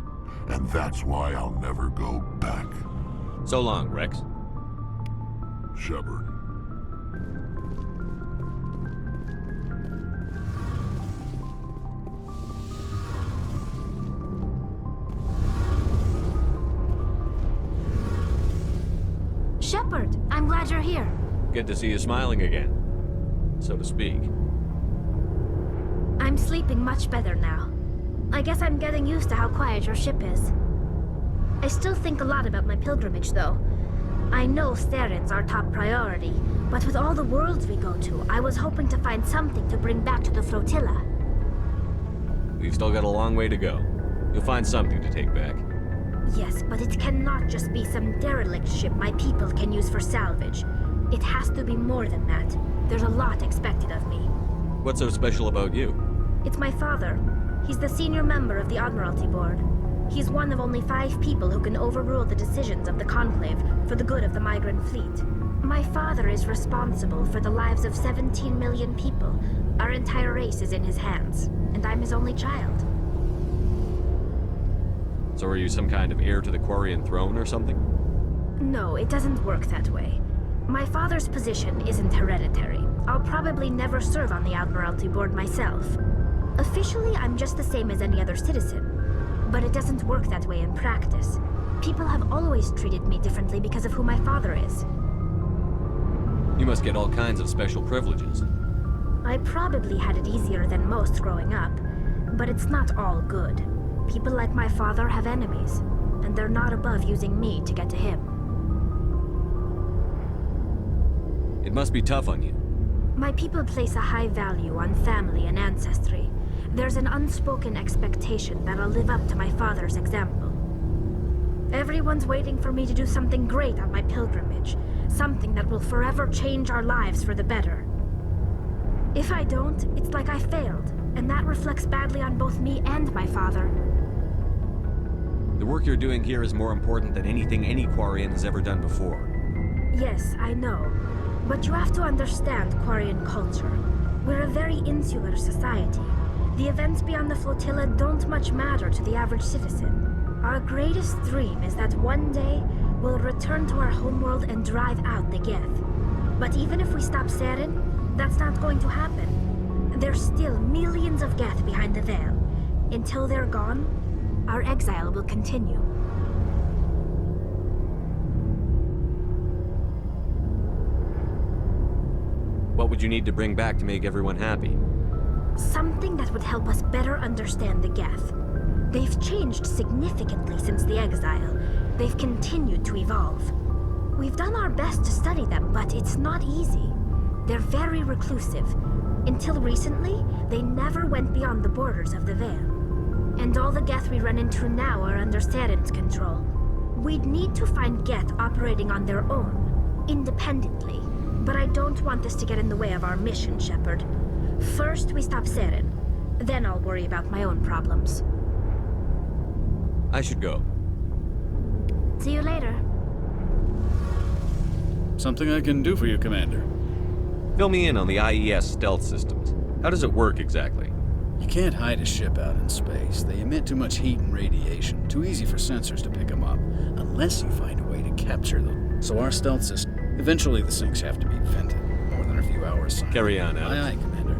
and that's why I'll never go back.
So long, Rex.
Shepard.
Shepard, I'm glad you're here.
Good to see you smiling again, so to speak.
I'm sleeping much better now. I guess I'm getting used to how quiet your ship is. I still think a lot about my pilgrimage, though. I know Saren's our top priority, but with all the worlds we go to, I was hoping to find something to bring back to the flotilla.
We've still got a long way to go. You'll find something to take back.
Yes, but it cannot just be some derelict ship my people can use for salvage. It has to be more than that. There's a lot expected of me.
What's so special about you?
It's my father. He's the senior member of the Admiralty Board. He's one of only 5 people who can overrule the decisions of the Conclave for the good of the migrant fleet. My father is responsible for the lives of 17 million people. Our entire race is in his hands, and I'm his only child.
So are you some kind of heir to the Quarian throne or something?
No, it doesn't work that way. My father's position isn't hereditary. I'll probably never serve on the Admiralty Board myself. Officially, I'm just the same as any other citizen. But it doesn't work that way in practice. People have always treated me differently because of who my father is.
You must get all kinds of special privileges.
I probably had it easier than most growing up, but it's not all good. People like my father have enemies, and they're not above using me to get to him.
It must be tough on you.
My people place a high value on family and ancestry. There's an unspoken expectation that I'll live up to my father's example. Everyone's waiting for me to do something great on my pilgrimage, something that will forever change our lives for the better. If I don't, it's like I failed, and that reflects badly on both me and my father.
The work you're doing here is more important than anything any Quarian has ever done before.
Yes, I know. But you have to understand Quarian culture. We're a very insular society. The events beyond the flotilla don't much matter to the average citizen. Our greatest dream is that one day we'll return to our homeworld and drive out the Geth. But even if we stop Saren, that's not going to happen. There's still millions of Geth behind the veil. Until they're gone, our exile will continue.
What would you need to bring back to make everyone happy?
Something that would help us better understand the Geth. They've changed significantly since the exile. They've continued to evolve. We've done our best to study them, but it's not easy. They're very reclusive. Until recently, they never went beyond the borders of the Veil. And all the Geth we run into now are under Saren's control. We'd need to find Geth operating on their own, independently. But I don't want this to get in the way of our mission, Shepard. First, we stop Saren. Then I'll worry about my own problems.
I should go.
See you later.
Something I can do for you, Commander.
Fill me in on the IES stealth systems. How does it work exactly?
You can't hide a ship out in space. They emit too much heat and radiation. Too easy for sensors to pick them up, unless you find a way to capture them. So our stealth system... Eventually the sinks have to be vented. More than a few hours.
Carry on, Alex.
Aye, aye, Commander.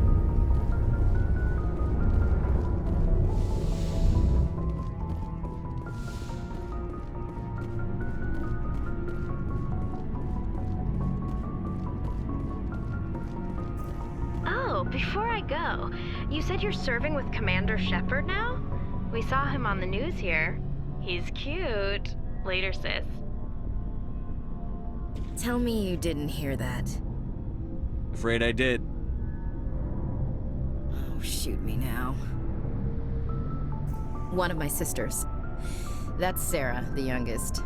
Oh, before I go, you said you're serving with Commander Shepard now? We saw him on the news here. He's cute. Later, sis.
Tell me you didn't hear that.
Afraid I did.
Oh, shoot me now. One of my sisters. That's Sarah, the youngest.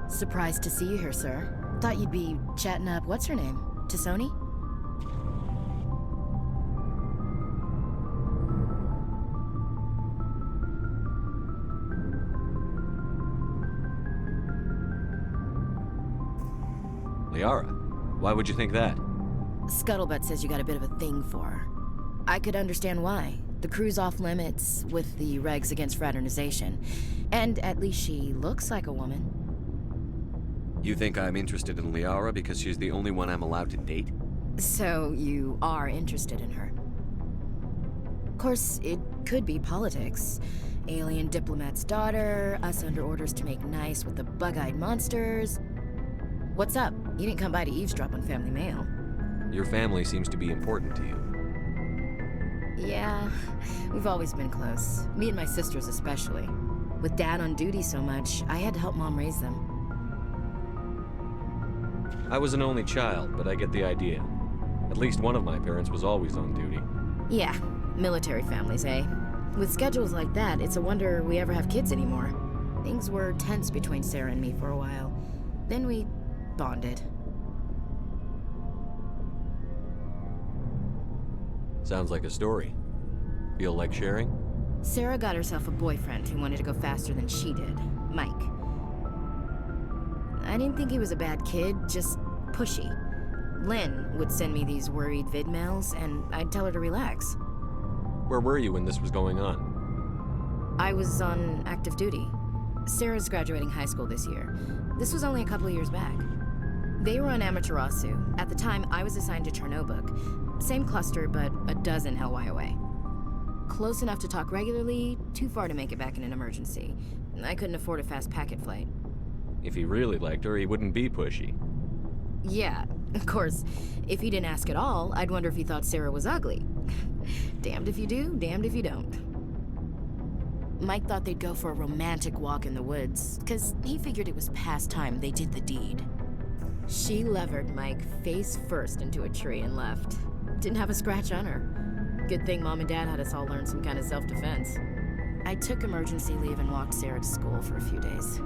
Surprised to see you here, sir. Thought you'd be chatting up, what's her name? T'Soni?
Liara, why would you think that?
Scuttlebutt says you got a bit of a thing for her. I could understand why. The crew's off limits with the regs against fraternization. And at least she looks like a woman.
You think I'm interested in Liara because she's the only one I'm allowed to date?
So you are interested in her. Of course, it could be politics. Alien diplomat's daughter, us under orders to make nice with the bug-eyed monsters. What's up? You didn't come by to eavesdrop on family mail.
Your family seems to be important to you.
Yeah, we've always been close. Me and my sisters especially. With Dad on duty so much, I had to help Mom raise them.
I was an only child, but I get the idea. At least one of my parents was always on duty.
Yeah, military families, eh? With schedules like that, it's a wonder we ever have kids anymore. Things were tense between Sarah and me for a while. Then we bonded.
Sounds like a story. Feel like sharing?
Sarah got herself a boyfriend who wanted to go faster than she did, Mike. I didn't think he was a bad kid, just pushy. Lynn would send me these worried vid mails, and I'd tell her to relax.
Where were you when this was going on?
I was on active duty. Sarah's graduating high school this year. This was only a couple of years back. They were on Amaterasu. At the time, I was assigned to Chernobog. Same cluster, but a dozen LY away. Close enough to talk regularly, too far to make it back in an emergency. I couldn't afford a fast packet flight.
If he really liked her, he wouldn't be pushy.
Yeah, of course. If he didn't ask at all, I'd wonder if he thought Sarah was ugly. Damned if you do, damned if you don't. Mike thought they'd go for a romantic walk in the woods, because he figured it was past time they did the deed. She levered Mike face first into a tree and left. Didn't have a scratch on her. Good thing Mom and Dad had us all learn some kind of self-defense. I took emergency leave and walked Sarah to school for a few days.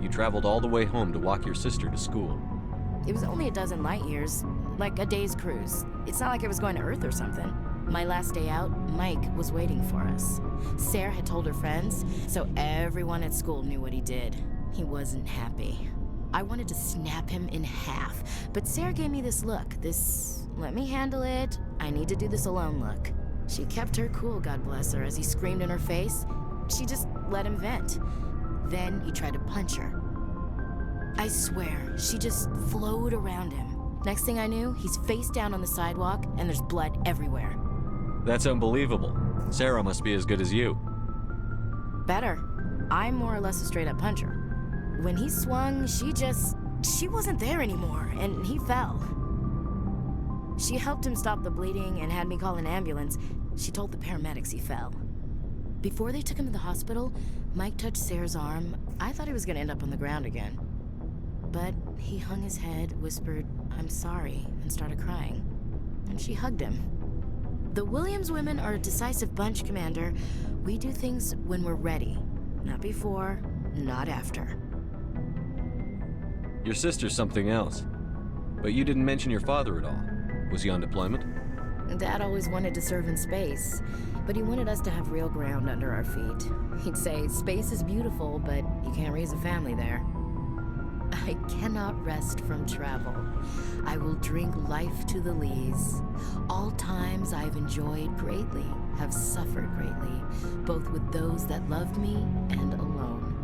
You traveled all the way home to walk your sister to school.
It was only a dozen light years, like a day's cruise. It's not like I was going to Earth or something. My last day out, Mike was waiting for us. Sarah had told her friends, so everyone at school knew what he did. He wasn't happy. I wanted to snap him in half, but Sarah gave me this look, this let me handle it, I need to do this alone look. She kept her cool, God bless her, as he screamed in her face. She just let him vent. Then he tried to punch her. I swear, she just flowed around him. Next thing I knew, he's face down on the sidewalk, and there's blood everywhere.
That's unbelievable. Sarah must be as good as you.
Better. I'm more or less a straight-up puncher. When he swung, she wasn't there anymore, and he fell. She helped him stop the bleeding and had me call an ambulance. She told the paramedics he fell. Before they took him to the hospital, Mike touched Sarah's arm. I thought he was gonna end up on the ground again. But he hung his head, whispered, "I'm sorry," and started crying. And she hugged him. The Williams women are a decisive bunch, Commander. We do things when we're ready. Not before, not after.
Your sister's something else. But you didn't mention your father at all. Was he on deployment?
Dad always wanted to serve in space, but he wanted us to have real ground under our feet. He'd say, space is beautiful, but you can't raise a family there. I cannot rest from travel. I will drink life to the lees. All times I've enjoyed greatly, have suffered greatly, both with those that loved me and alone.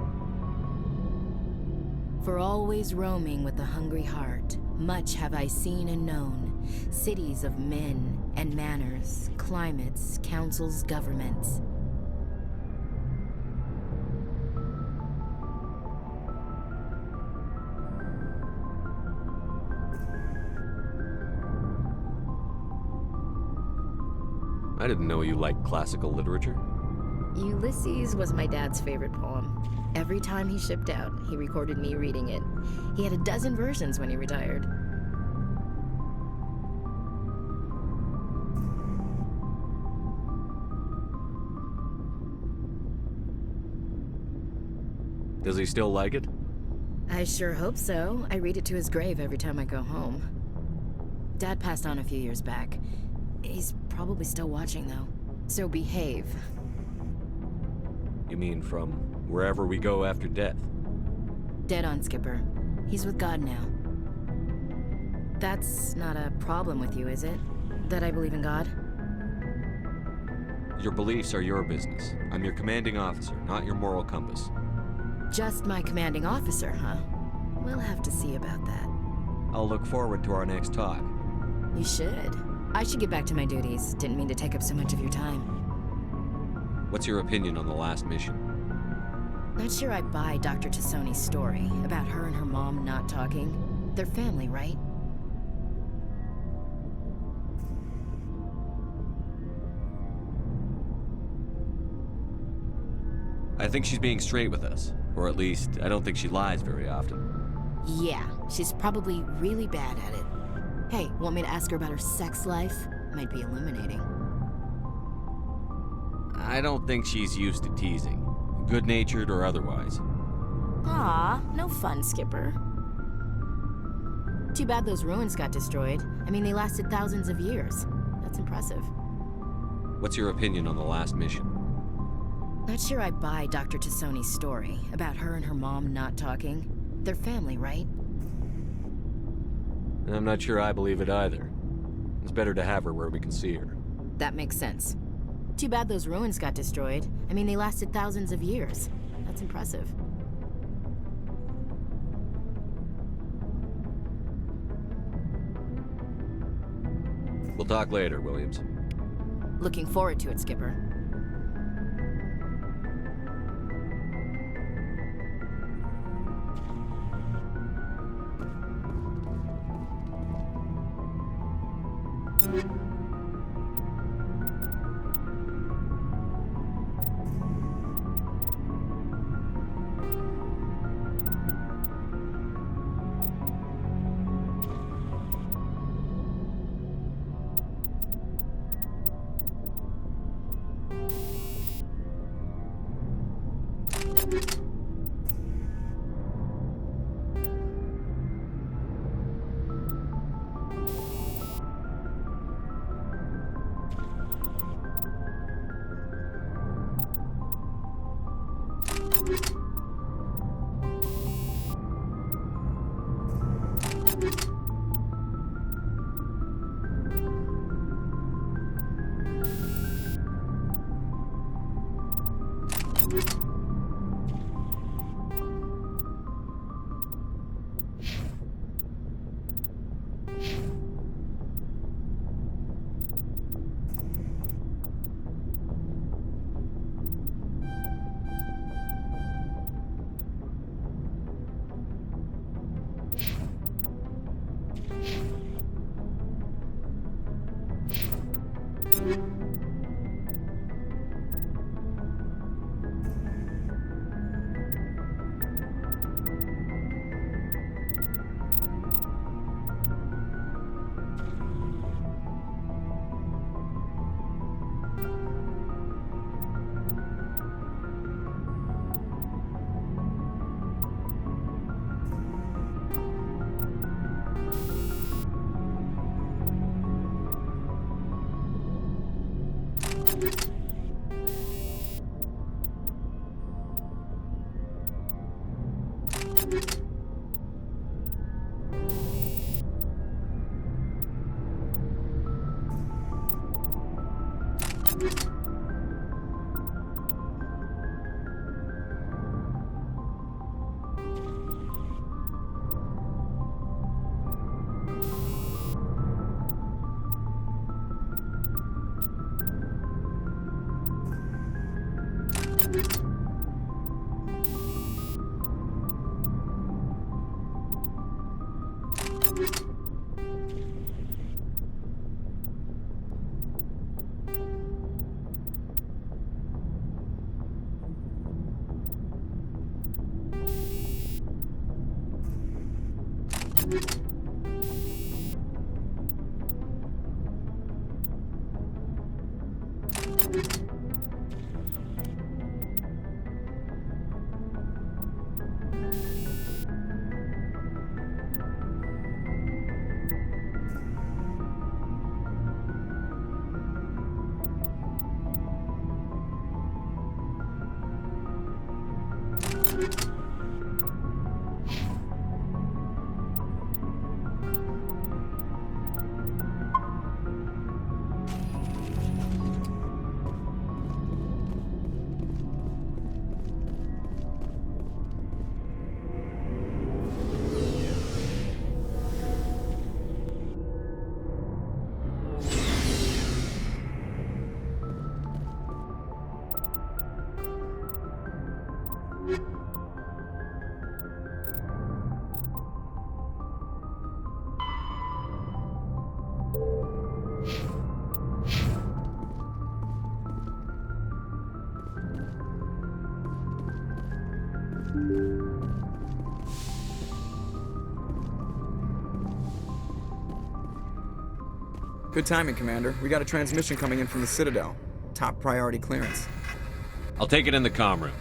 For always roaming with a hungry heart, much have I seen and known, cities of men and manners, climates, councils, governments.
I didn't know you liked classical literature.
Ulysses was my dad's favorite poem. Every time he shipped out, he recorded me reading it. He had a dozen versions when he retired.
Does he still like it?
I sure hope so. I read it to his grave every time I go home. Dad passed on a few years back. He's probably still watching, though. So behave.
You mean from wherever we go after death?
Dead on, Skipper. He's with God now. That's not a problem with you, is it? That I believe in God?
Your beliefs are your business. I'm your commanding officer, not your moral compass.
Just my commanding officer, huh? We'll have to see about that.
I'll look forward to our next talk.
You should. I should get back to my duties. Didn't mean to take up so much of your time.
What's your opinion on the last mission?
Not sure I buy Dr. Tassoni's story about her and her mom not talking. They're family, right?
I think she's being straight with us. Or at least, I don't think she lies very often.
Yeah, she's probably really bad at it. Hey, want me to ask her about her sex life? Might be illuminating.
I don't think she's used to teasing, good-natured or otherwise.
Aw, no fun, Skipper. Too bad those ruins got destroyed. I mean, they lasted thousands of years. That's impressive.
What's your opinion on the last mission?
Not sure I buy Dr. Tassoni's story about her and her mom not talking. They're family, right?
I'm not sure I believe it either. It's better to have her where we can see her.
That makes sense. Too bad those ruins got destroyed. I mean, they lasted thousands of years. That's impressive.
We'll talk later, Williams.
Looking forward to it, Skipper.
Good timing, Commander. We got a transmission coming in from the Citadel. Top priority clearance.
I'll take it in the comm room.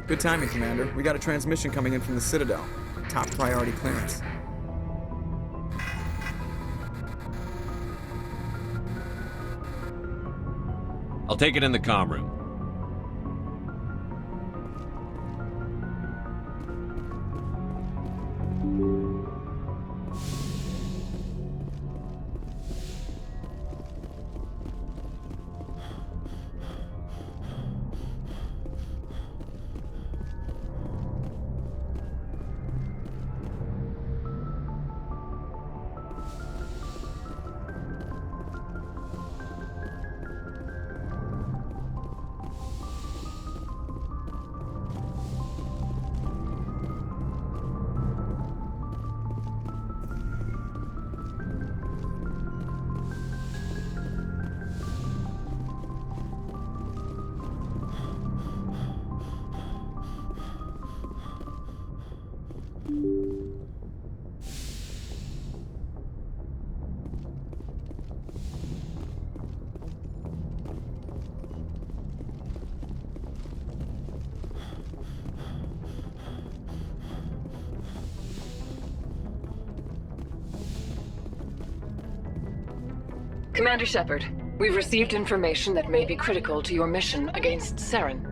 Good timing, Commander. We got a transmission coming in from the Citadel. Top priority clearance.
I'll take it in the comm room.
Commander Shepard, we've received information that may be critical to your mission against Saren.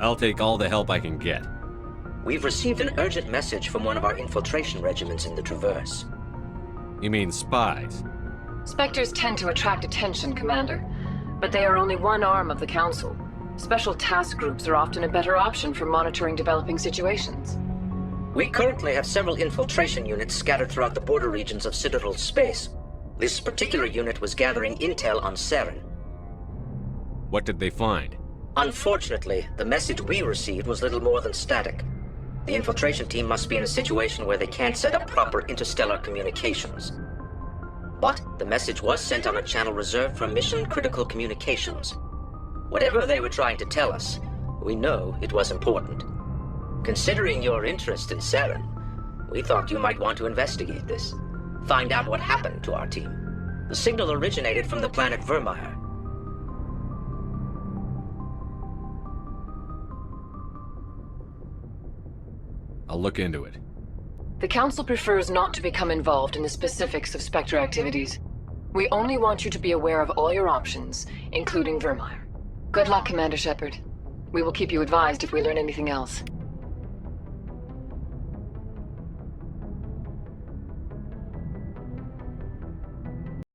I'll take all the help I can get.
We've received an urgent message from one of our infiltration regiments in the Traverse.
You mean spies?
Spectres tend to attract attention, Commander, but they are only one arm of the Council. Special task groups are often a better option for monitoring developing situations.
We currently have several infiltration units scattered throughout the border regions of Citadel space. This particular unit was gathering intel on Saren.
What did they find?
Unfortunately, the message we received was little more than static. The infiltration team must be in a situation where they can't set up proper interstellar communications. But the message was sent on a channel reserved for mission-critical communications. Whatever they were trying to tell us, we know it was important. Considering your interest in Saren, we thought you might want to investigate this. Find out what happened to our team. The signal originated from the planet Vermeer.
I'll look into it.
The Council prefers not to become involved in the specifics of Spectre activities. We only want you to be aware of all your options, including Vermeer. Good luck, Commander Shepard. We will keep you advised if we learn anything else.